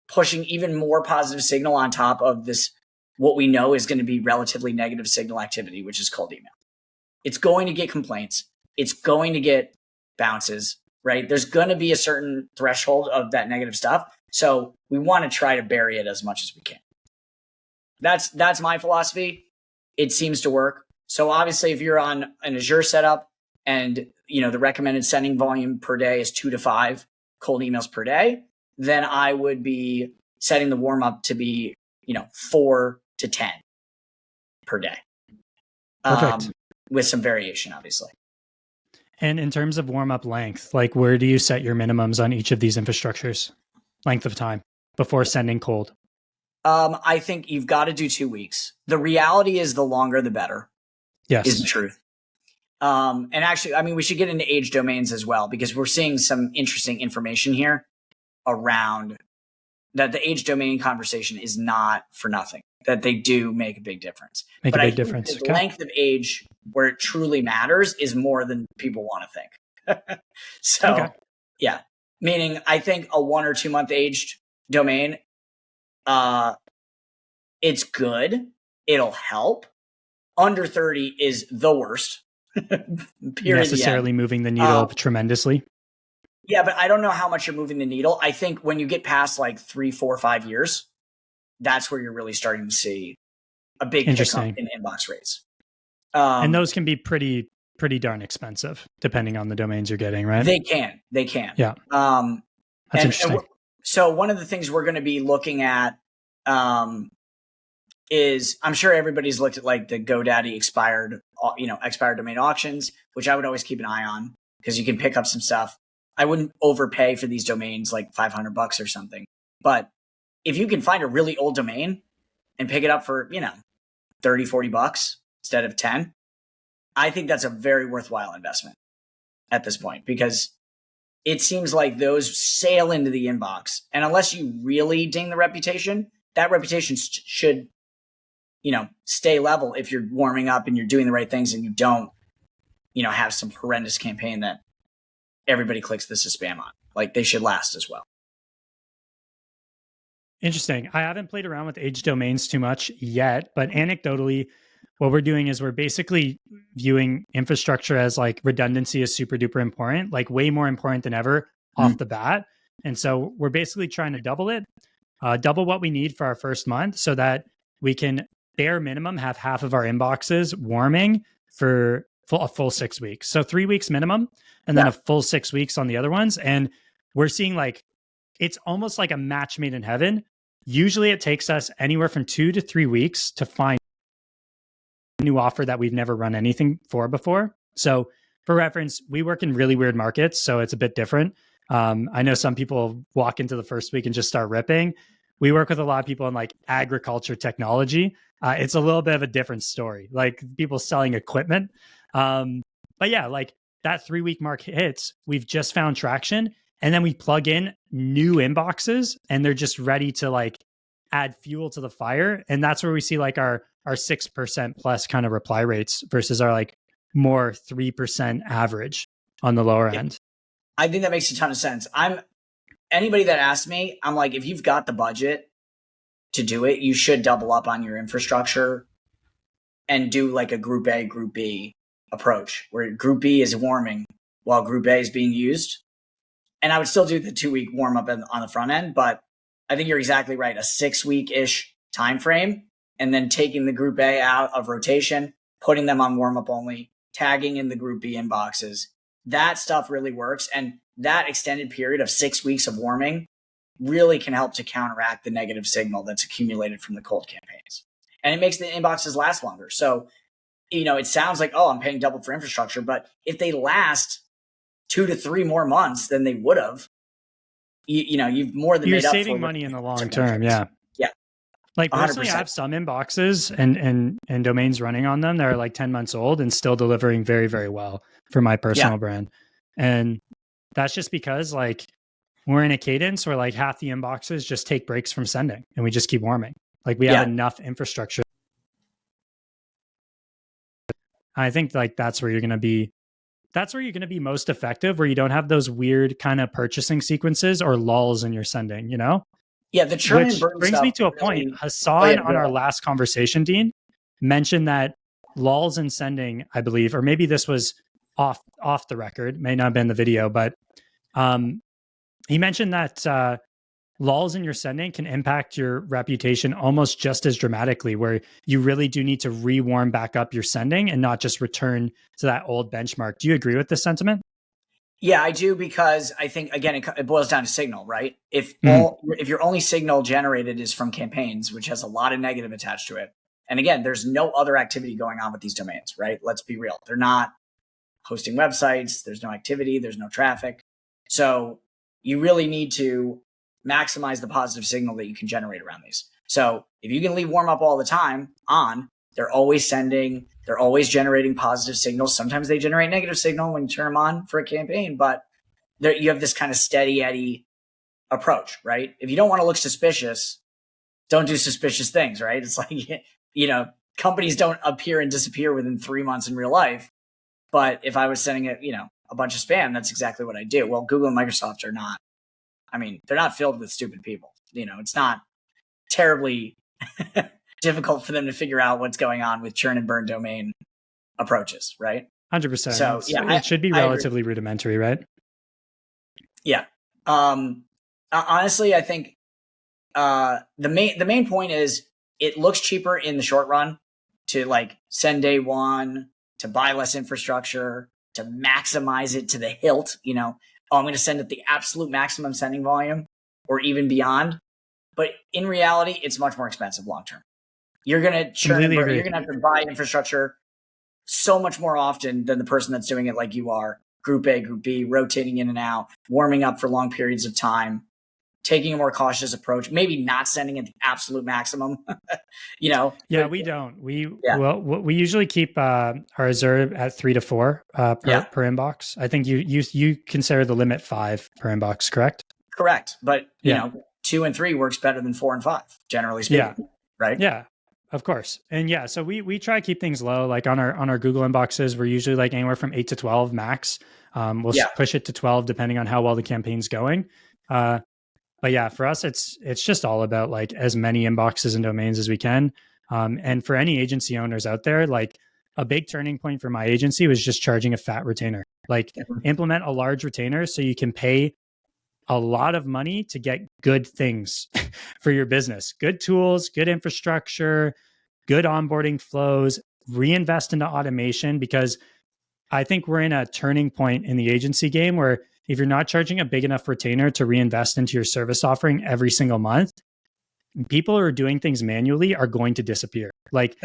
pushing even more positive signal on top of this, what we know is going to be relatively negative signal activity, which is cold email. It's going to get complaints. It's going to get bounces, right? There's going to be a certain threshold of that negative stuff. So we want to try to bury it as much as we can. That's my philosophy. It seems to work. So obviously if you're on an Azure setup and the recommended sending volume per day is 2 to 5 cold emails per day, then I would be setting the warm up to be, 4 to 10 per day. Perfect. With some variation, obviously. And in terms of warm up length, like, where do you set your minimums on each of these infrastructures? Length of time before sending cold? I think you've got to do 2 weeks. The reality is the longer, the better. Yes. Is the truth. And actually, I mean, we should get into age domains as well, because we're seeing some interesting information here around that. The age domain conversation is not for nothing, that they do make a big difference. Make but a I big think difference. the Okay. length of age where it truly matters is more than people want to think. So, Okay. yeah, meaning I think a 1 or 2 month aged domain, it's good. It'll help. Under 30 is the worst. Period. Necessarily moving the needle tremendously. Yeah, but I don't know how much you're moving the needle. I think when you get past like 3, 4, 5 years, that's where you're really starting to see a big pickup in inbox rates. And those can be pretty darn expensive, depending on the domains you're getting, right? They can. Yeah. That's interesting. So one of the things we're going to be looking at is, I'm sure everybody's looked at like the GoDaddy expired domain auctions, which I would always keep an eye on because you can pick up some stuff. I wouldn't overpay for these domains, like $500 or something. But if you can find a really old domain and pick it up for, $30, $40 instead of 10, I think that's a very worthwhile investment at this point, because it seems like those sail into the inbox. And unless you really ding the reputation, that reputation should, stay level if you're warming up and you're doing the right things and you don't, have some horrendous campaign that everybody clicks this as spam on. Like, they should last as well. Interesting. I haven't played around with age domains too much yet, but anecdotally, what we're doing is we're basically viewing infrastructure as like redundancy is super duper important, like way more important than ever off the bat. And so we're basically trying to double it, double what we need for our first month so that we can bare minimum have half of our inboxes warming for a full 6 weeks. So 3 weeks minimum, and then a full 6 weeks on the other ones. And we're seeing like, it's almost like a match made in heaven. Usually it takes us anywhere from 2 to 3 weeks to find a new offer that we've never run anything for before. So for reference, we work in really weird markets, so it's a bit different. I know some people walk into the first week and just start ripping. We work with a lot of people in like agriculture technology. It's a little bit of a different story, like people selling equipment. But yeah, like that 3 week mark hits, we've just found traction, and then we plug in new inboxes and they're just ready to like add fuel to the fire. And that's where we see like our 6% plus kind of reply rates versus our like more 3% average on the lower end. I think that makes a ton of sense. Anybody that asks me, I'm like, if you've got the budget to do it, you should double up on your infrastructure and do like a group A, group B approach, where group B is warming while group A is being used. And I would still do the 2 week warm up on the front end, but I think you're exactly right. A 6 week ish time frame, and then taking the group A out of rotation, putting them on warm up only, tagging in the group B inboxes. That stuff really works. And that extended period of 6 weeks of warming really can help to counteract the negative signal that's accumulated from the cold campaigns. And it makes the inboxes last longer. So, it sounds like, oh, I'm paying double for infrastructure, but if they last 2 to 3 more months than they would have, you've more than made up for. You're saving money in the long term. Yeah. Yeah. Like personally, 100%. I have some inboxes and domains running on them that are like 10 months old and still delivering very, very well for my personal brand. And that's just because like we're in a cadence where like half the inboxes just take breaks from sending and we just keep warming. Like we have enough infrastructure. I think like that's where you're going to be most effective, where you don't have those weird kind of purchasing sequences or lulls in your sending, Yeah, the churn Which and burn brings me to a point. Hassan on our last conversation, Dean, mentioned that lulls in sending, I believe, or maybe this was off the record, may not have been the video, but he mentioned that lulls in your sending can impact your reputation almost just as dramatically, where you really do need to rewarm back up your sending and not just return to that old benchmark. Do you agree with this sentiment? Yeah, I do, because I think, again, it boils down to signal, right? If your only signal generated is from campaigns, which has a lot of negative attached to it, and again, there's no other activity going on with these domains, right? Let's be real. They're not hosting websites. There's no activity. There's no traffic. So you really need to maximize the positive signal that you can generate around these. So if you can leave warm up all the time on, they're always sending, they're always generating positive signals. Sometimes they generate negative signal when you turn them on for a campaign, but you have this kind of steady Eddie approach, right? If you don't want to look suspicious, don't do suspicious things, right? It's like, companies don't appear and disappear within 3 months in real life. But if I was sending a bunch of spam, that's exactly what I do. Well, Google and Microsoft are not. I mean, they're not filled with stupid people. It's not terribly difficult for them to figure out what's going on with churn and burn domain approaches, right? 100%. So it should be relatively rudimentary, right? Yeah. Honestly, I think the main point is it looks cheaper in the short run to like send day one, to buy less infrastructure, to maximize it to the hilt. I'm going to send at the absolute maximum sending volume or even beyond. But in reality, it's much more expensive long term. You're going to churn and burn. You're going to have to buy infrastructure so much more often than the person that's doing it like you are. Group A, Group B, rotating in and out, warming up for long periods of time, taking a more cautious approach, maybe not sending at the absolute maximum. Yeah, we don't. We usually keep our reserve at 3 to 4 per inbox. I think you consider the limit 5 per inbox, correct? Correct, but 2 and 3 works better than 4 and 5, generally speaking. Right? Yeah. Of course. And so we try to keep things low. Like on our Google inboxes, we're usually like anywhere from 8 to 12 max. We'll push it to 12 depending on how well the campaign's going. But yeah, for us, it's just all about like as many inboxes and domains as we can. And for any agency owners out there, like a big turning point for my agency was just charging a fat retainer. Like implement a large retainer so you can pay a lot of money to get good things for your business, good tools, good infrastructure, good onboarding flows, reinvest into automation, because I think we're in a turning point in the agency game where if you're not charging a big enough retainer to reinvest into your service offering every single month, people who are doing things manually are going to disappear. Like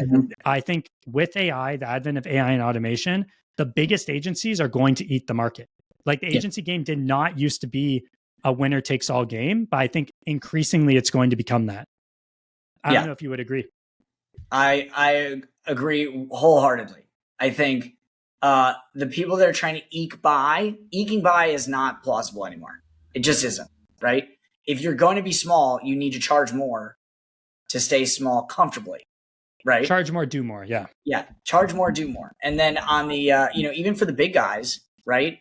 I think with AI, the advent of AI and automation, the biggest agencies are going to eat the market. Like the agency game did not used to be a winner takes all game, but I think increasingly it's going to become that. I don't know if you would agree. I agree wholeheartedly. I think the people that are trying to eking by is not plausible anymore. It just isn't, right? If you're going to be small, you need to charge more to stay small comfortably, right? Charge more, do more. Yeah. Yeah. Charge more, do more. And then on the, even for the big guys, right?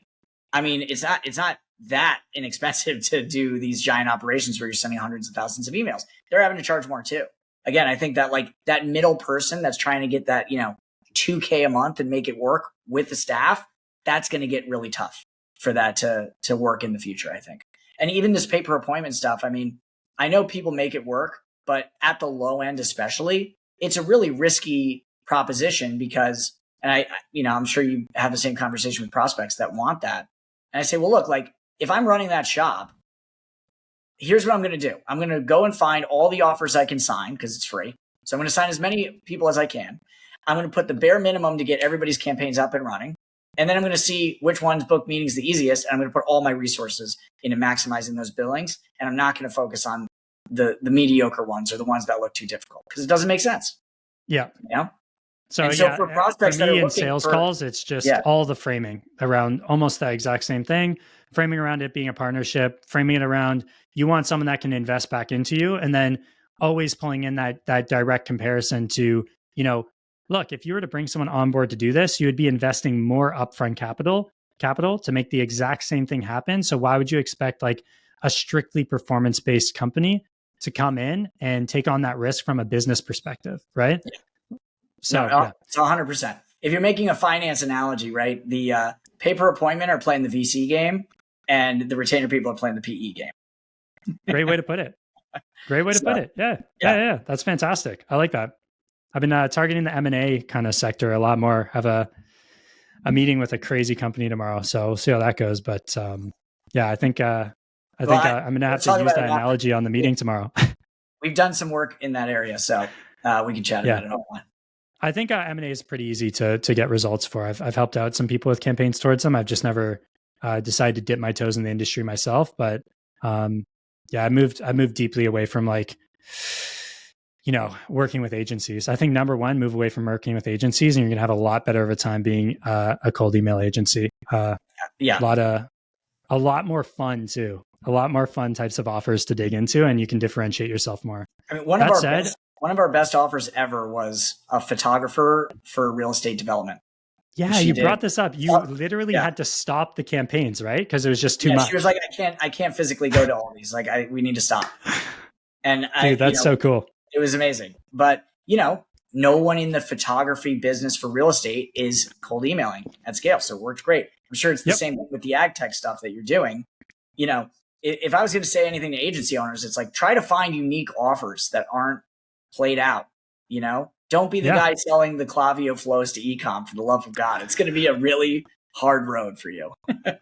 I mean, it's not that inexpensive to do these giant operations where you're sending hundreds of thousands of emails. They're having to charge more too. Again, I think that like that middle person that's trying to get that, $2,000 a month and make it work with the staff, that's going to get really tough for that to work in the future, I think. And even this pay per appointment stuff, I mean, I know people make it work, but at the low end especially, it's a really risky proposition because, and I'm sure you have the same conversation with prospects that want that. And I say, well, look, like if I'm running that shop, here's what I'm going to do. I'm going to go and find all the offers I can sign because it's free. So I'm going to sign as many people as I can. I'm going to put the bare minimum to get everybody's campaigns up and running. And then I'm going to see which ones book meetings the easiest. And I'm going to put all my resources into maximizing those billings. And I'm not going to focus on the mediocre ones or the ones that look too difficult because it doesn't make sense. Yeah. You know? So for prospects for me that are in sales calls, it's just all the framing around almost the exact same thing, framing around it being a partnership, framing it around you want someone that can invest back into you, and then always pulling in that direct comparison to, look, if you were to bring someone on board to do this, you would be investing more upfront capital to make the exact same thing happen. So why would you expect like a strictly performance-based company to come in and take on that risk from a business perspective, right? Yeah. So it's 100%. If you're making a finance analogy, right, the paper appointment are playing the VC game and the retainer people are playing the PE game. Great way to put it. Great way to put it. Yeah. That's fantastic. I like that. I've been targeting the M&A kind of sector a lot more. I have a meeting with a crazy company tomorrow, so we'll see how that goes. But I think I'm going to have to use that analogy on the meeting tomorrow. We've done some work in that area, so we can chat about it offline. I think M&A is pretty easy to get results for. I've helped out some people with campaigns towards them. I've just never decided to dip my toes in the industry myself. But I moved deeply away from like, working with agencies. I think number one, move away from working with agencies, and you're going to have a lot better of a time being a cold email agency. A lot more fun too. A lot more fun types of offers to dig into, and you can differentiate yourself more. I mean, one of our best offers ever was a photographer for real estate development. Yeah, you brought this up. You literally had to stop the campaigns, right? Because it was just too much. She was like, I can't physically go to all these. Like, we need to stop. And dude, that's so cool. It was amazing. But, no one in the photography business for real estate is cold emailing at scale. So it worked great. I'm sure it's the same thing with the ag tech stuff that you're doing. If I was going to say anything to agency owners, it's like, try to find unique offers that aren't played out. Don't be the guy selling the Klaviyo flows to e-com, for the love of God. It's going to be a really hard road for you.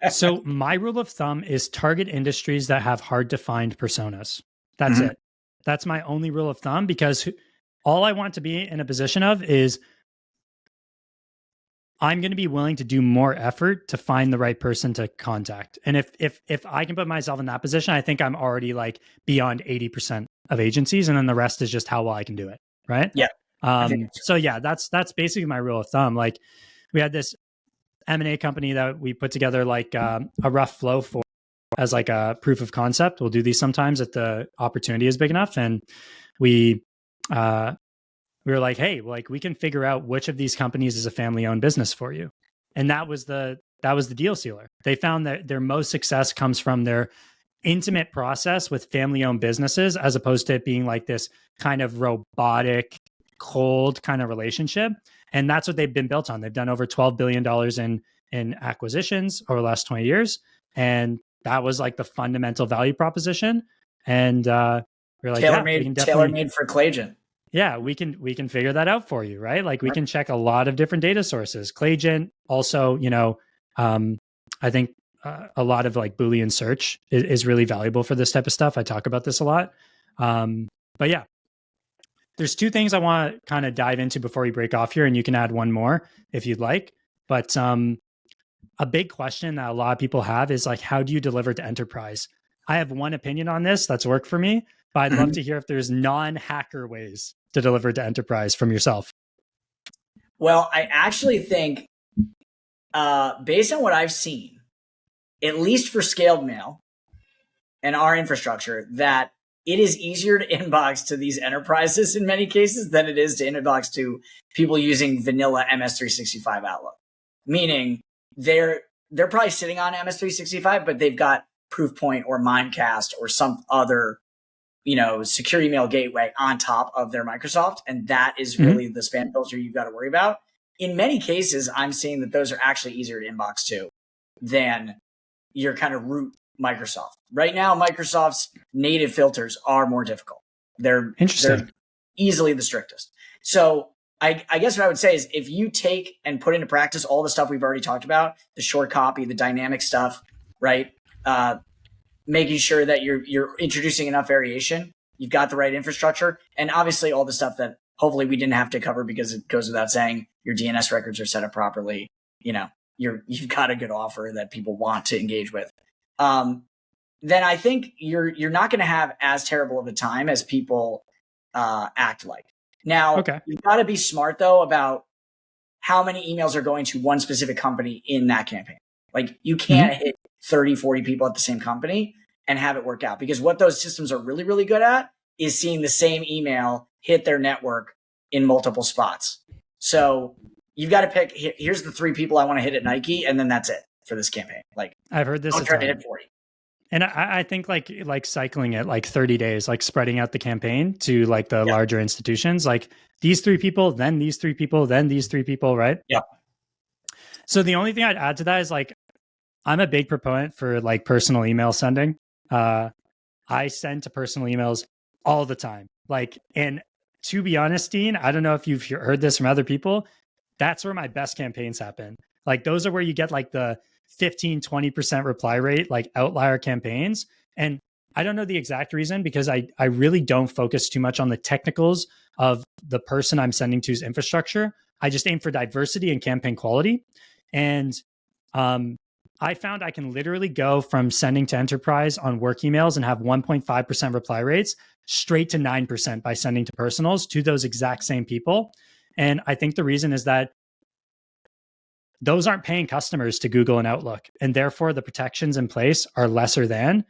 So my rule of thumb is target industries that have hard to find personas. That's it. That's my only rule of thumb, because all I want to be in a position of is I'm going to be willing to do more effort to find the right person to contact. And if I can put myself in that position, I think I'm already like beyond 80% of agencies. And then the rest is just how well I can do it. Right. Yeah. So that's basically my rule of thumb. Like we had this M&A company that we put together like a rough flow for as like a proof of concept. We'll do these sometimes if the opportunity is big enough. And we were like, hey, like we can figure out which of these companies is a family-owned business for you. And that was the deal sealer. They found that their most success comes from their intimate process with family-owned businesses, as opposed to it being like this kind of robotic, cold kind of relationship. And that's what they've been built on. They've done over $12 billion in acquisitions over the last 20 years. And that was like the fundamental value proposition. And we're like, tailor-made for Claygen. Yeah, we can figure that out for you, right? Like we can check a lot of different data sources. Claygen also, I think a lot of like Boolean search is really valuable for this type of stuff. I talk about this a lot. But yeah, there's two things I want to kind of dive into before we break off here, and you can add one more if you'd like. But a big question that a lot of people have is like, how do you deliver to enterprise? I have one opinion on this that's worked for me, but I'd love to hear if there's non-hacker ways to deliver to enterprise from yourself. Well, I actually think based on what I've seen, at least for scaled mail and our infrastructure, that it is easier to inbox to these enterprises in many cases than it is to inbox to people using vanilla MS365 Outlook. Meaning they're probably sitting on MS365, but they've got Proofpoint or Mimecast or some other, secure email gateway on top of their Microsoft. And that is really the spam filter you've got to worry about. In many cases, I'm seeing that those are actually easier to inbox to than your kind of root Microsoft. Right now, Microsoft's native filters are more difficult. They're Interesting. easily the strictest. So I guess what I would say is if you take and put into practice all the stuff we've already talked about, the short copy, the dynamic stuff, right? Making sure that you're introducing enough variation, you've got the right infrastructure, and obviously all the stuff that hopefully we didn't have to cover because it goes without saying, your DNS records are set up properly. You've got a good offer that people want to engage with. Then I think you're not going to have as terrible of a time as people act like. Now, Okay. you've got to be smart though about how many emails are going to one specific company in that campaign. Like you can't hit 30, 40 people at the same company and have it work out, because what those systems are really, really good at is seeing the same email hit their network in multiple spots. So you've got to pick, here's the 3 people I want to hit at Nike, and then that's it for this campaign. Like I've heard this. Don't try to hit 40. And I think like cycling it like 30 days, like spreading out the campaign to like the larger institutions, like these 3 people, then these 3 people, then these 3 people, right? Yeah. So the only thing I'd add to that is like, I'm a big proponent for like personal email sending. I send to personal emails all the time. Like, and to be honest, Dean, I don't know if you've heard this from other people. That's where my best campaigns happen. Like those are where you get like the 15, 20% reply rate, like outlier campaigns. And I don't know the exact reason, because I really don't focus too much on the technicals of the person I'm sending to's infrastructure. I just aim for diversity and campaign quality. And I found I can literally go from sending to enterprise on work emails and have 1.5% reply rates straight to 9% by sending to personals to those exact same people. And I think the reason is that those aren't paying customers to Google and Outlook, and therefore the protections in place are lesser than.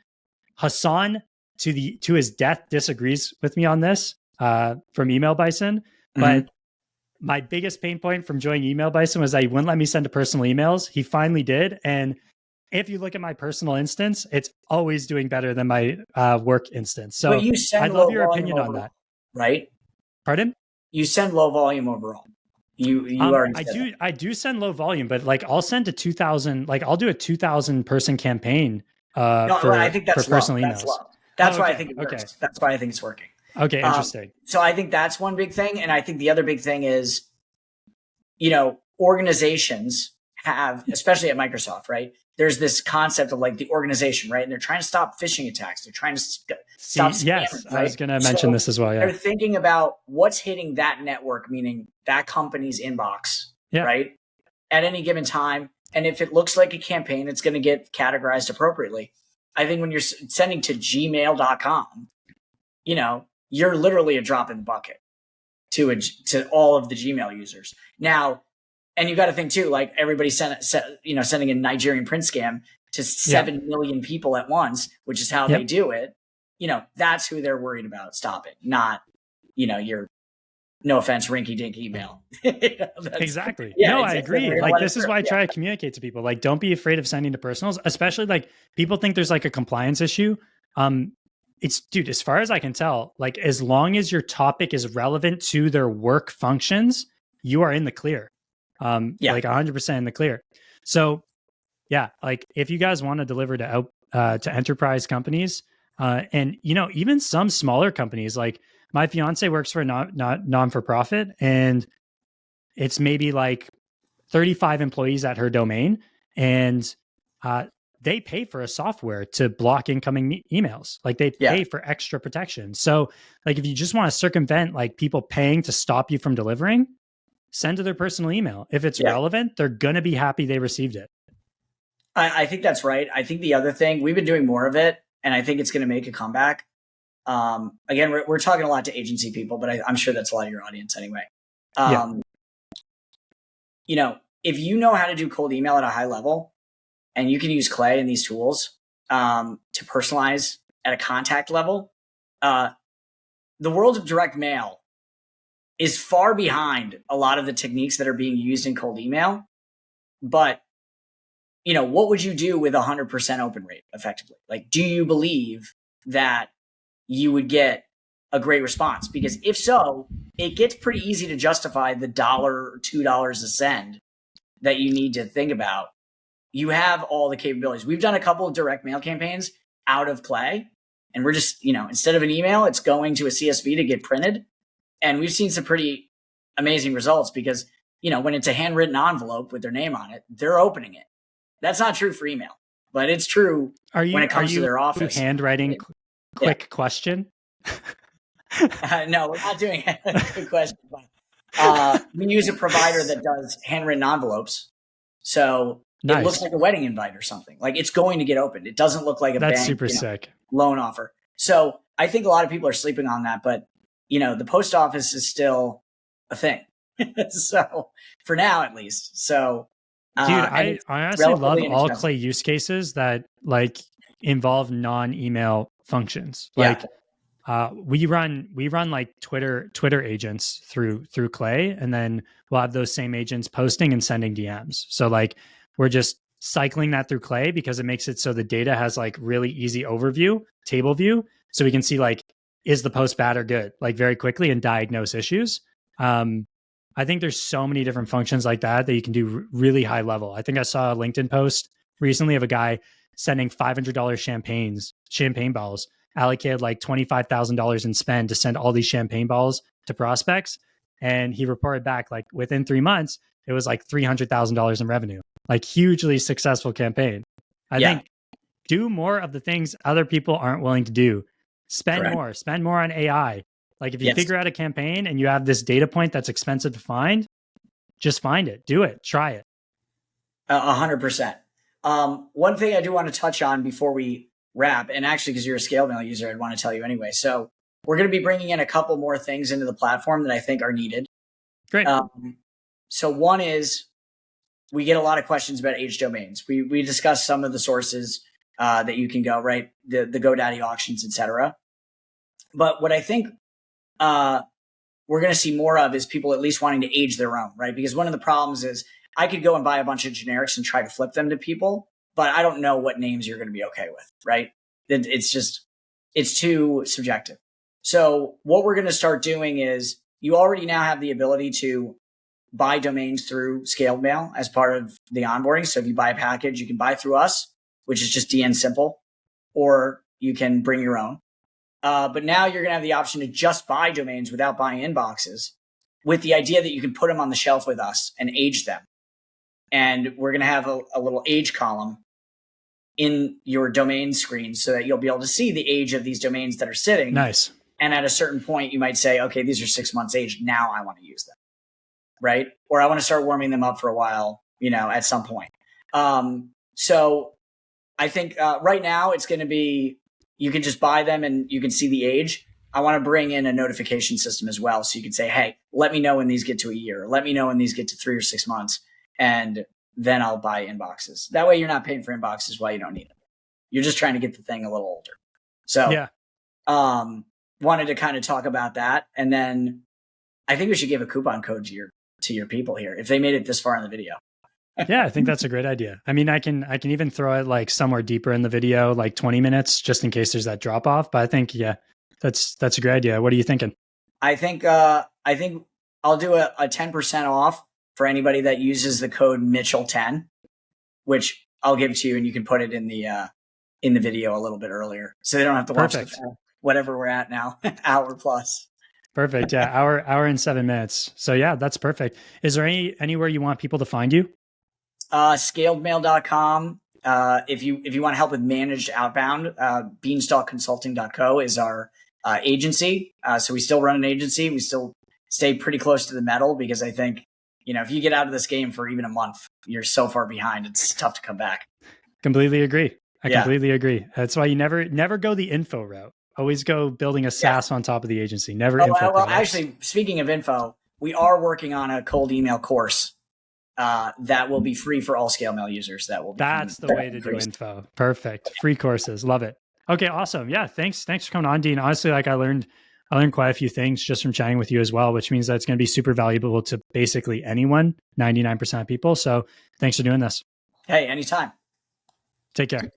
Hassan, to his death, disagrees with me on this from Email Bison, but my biggest pain point from joining Email Bison was that he wouldn't let me send to personal emails. He finally did, and if you look at my personal instance, it's always doing better than my work instance. So I'd love your opinion on that. Right? Pardon? You send low volume overall. I do send low volume, but like I'll send to 2,000. Like I'll do a 2,000 person campaign I think that's for personal emails. That's low. That's why I think it works. That's why I think it's working. Okay, interesting. So I think that's one big thing, and I think the other big thing is, organizations have, especially at Microsoft, right? There's this concept of like the organization, right? And they're trying to stop phishing attacks. They're trying to stop spamming. Yes, right? I was going to mention this as well. Yeah, they're thinking about what's hitting that network, meaning that company's inbox, right, at any given time. And if it looks like a campaign, it's going to get categorized appropriately. I think when you're sending to gmail.com, you're literally a drop in the bucket to all of the Gmail users. Now, and you got to think too, like everybody sending a Nigerian print scam to 7 million people at once, which is how they do it. That's who they're worried about stopping, not, your, no offense, rinky dink email. Exactly. No, I agree. Like this is why I try to communicate to people. Like, don't be afraid of sending to personals, especially like people think there's like a compliance issue. Dude, as far as I can tell, like as long as your topic is relevant to their work functions, you are in the clear. Like 100% in the clear. So yeah, like if you guys want to deliver to enterprise companies, and even some smaller companies, like my fiance works for a non-for-profit, and it's maybe like 35 employees at her domain, and they pay for a software to block incoming emails. Like they pay for extra protection. So like if you just want to circumvent like people paying to stop you from delivering, send to their personal email. If it's relevant, they're going to be happy they received it. I think that's right. I think the other thing, we've been doing more of it, and I think it's going to make a comeback. Again, we're talking a lot to agency people, but I'm sure that's a lot of your audience anyway. If you know how to do cold email at a high level, and you can use Clay and these tools to personalize at a contact level, the world of direct mail is far behind a lot of the techniques that are being used in cold email. But, what would you do with 100% open rate effectively? Like, do you believe that you would get a great response? Because if so, it gets pretty easy to justify the $1 or $2 a send that you need to think about. You have all the capabilities. We've done a couple of direct mail campaigns out of Clay, And we're just, instead of an email, it's going to a CSV to get printed. And we've seen some pretty amazing results because, when it's a handwritten envelope with their name on it, they're opening it. That's not true for email, but it's true when it comes to their office. Handwriting quick question? No, we're not doing it. Good question. But, we use a provider that does handwritten envelopes. So nice. It looks like a wedding invite or something. Like it's going to get opened. It doesn't look like a That's bank, super sick. loan offer. So I think a lot of people are sleeping on that, but the post office is still a thing. So for now, at least. So dude, I honestly love all Clay use cases that like involve non-email functions. Like we run like Twitter agents through Clay, and then we'll have those same agents posting and sending DMs. So like we're just cycling that through Clay because it makes it so the data has like really easy overview, table view, so we can see like, is the post bad or good, like very quickly, and diagnose issues. I think there's so many different functions like that you can do really high level. I think I saw a LinkedIn post recently of a guy sending $500 champagne bottles, allocated like $25,000 in spend to send all these champagne bottles to prospects. And he reported back like within 3 months, it was like $300,000 in revenue, like hugely successful campaign. I think do more of the things other people aren't willing to do. Spend more on AI. Like if you figure out a campaign and you have this data point that's expensive to find, just find it, do it, try it. 100%. One thing I do want to touch on before we wrap, and actually because you're a scaled mail user, I'd want to tell you anyway. So we're going to be bringing in a couple more things into the platform that I think are needed. Great. So one is we get a lot of questions about age domains. We discussed some of the sources that you can go, right? The GoDaddy auctions, etc. But what I think we're going to see more of is people at least wanting to age their own, right? Because one of the problems is I could go and buy a bunch of generics and try to flip them to people, but I don't know what names you're going to be okay with, right? It's too subjective. So what we're going to start doing is you already now have the ability to buy domains through Scaled Mail as part of the onboarding. So if you buy a package, you can buy through us, which is just DN simple, or you can bring your own. But now you're going to have the option to just buy domains without buying inboxes, with the idea that you can put them on the shelf with us and age them. And we're going to have a little age column in your domain screen so that you'll be able to see the age of these domains that are sitting. Nice. And at a certain point, you might say, okay, these are 6 months aged. Now I want to use them. Right. Or I want to start warming them up for a while, at some point. So I think right now it's going to be, you can just buy them and you can see the age. I want to bring in a notification system as well. So you can say, hey, let me know when these get to a year. Let me know when these get to 3 or 6 months. And then I'll buy inboxes. That way you're not paying for inboxes while you don't need them. You're just trying to get the thing a little older. So wanted to kind of talk about that. And then I think we should give a coupon code to your people here if they made it this far in the video. Yeah, I think that's a great idea. I mean, I can even throw it like somewhere deeper in the video, like 20 minutes, just in case there's that drop off. But I think, that's a great idea. What are you thinking? I think I'll do a 10% off for anybody that uses the code Mitchell10, which I'll give to you, and you can put it in the video a little bit earlier, so they don't have to watch whatever we're at now, hour plus. Perfect. Yeah, hour and 7 minutes. So yeah, that's perfect. Is there anywhere you want people to find you? Scaledmail.com. If you want to help with managed outbound, beanstalkconsulting.co is our agency. So we still run an agency. We still stay pretty close to the metal because I think, if you get out of this game for even a month, you're so far behind. It's tough to come back. Completely agree. I completely agree. That's why you never go the info route. Always go building a SaaS on top of the agency. Never info. Well, actually, speaking of info, we are working on a cold email course that will be free for all Scale Mail users. That's the way to do info. Perfect. Free courses. Love it. Okay, awesome. Yeah, thanks for coming on, Dean. Honestly, like I learned quite a few things just from chatting with you as well, which means that it's going to be super valuable to basically anyone, 99% of people. So thanks for doing this. Hey, anytime. Take care.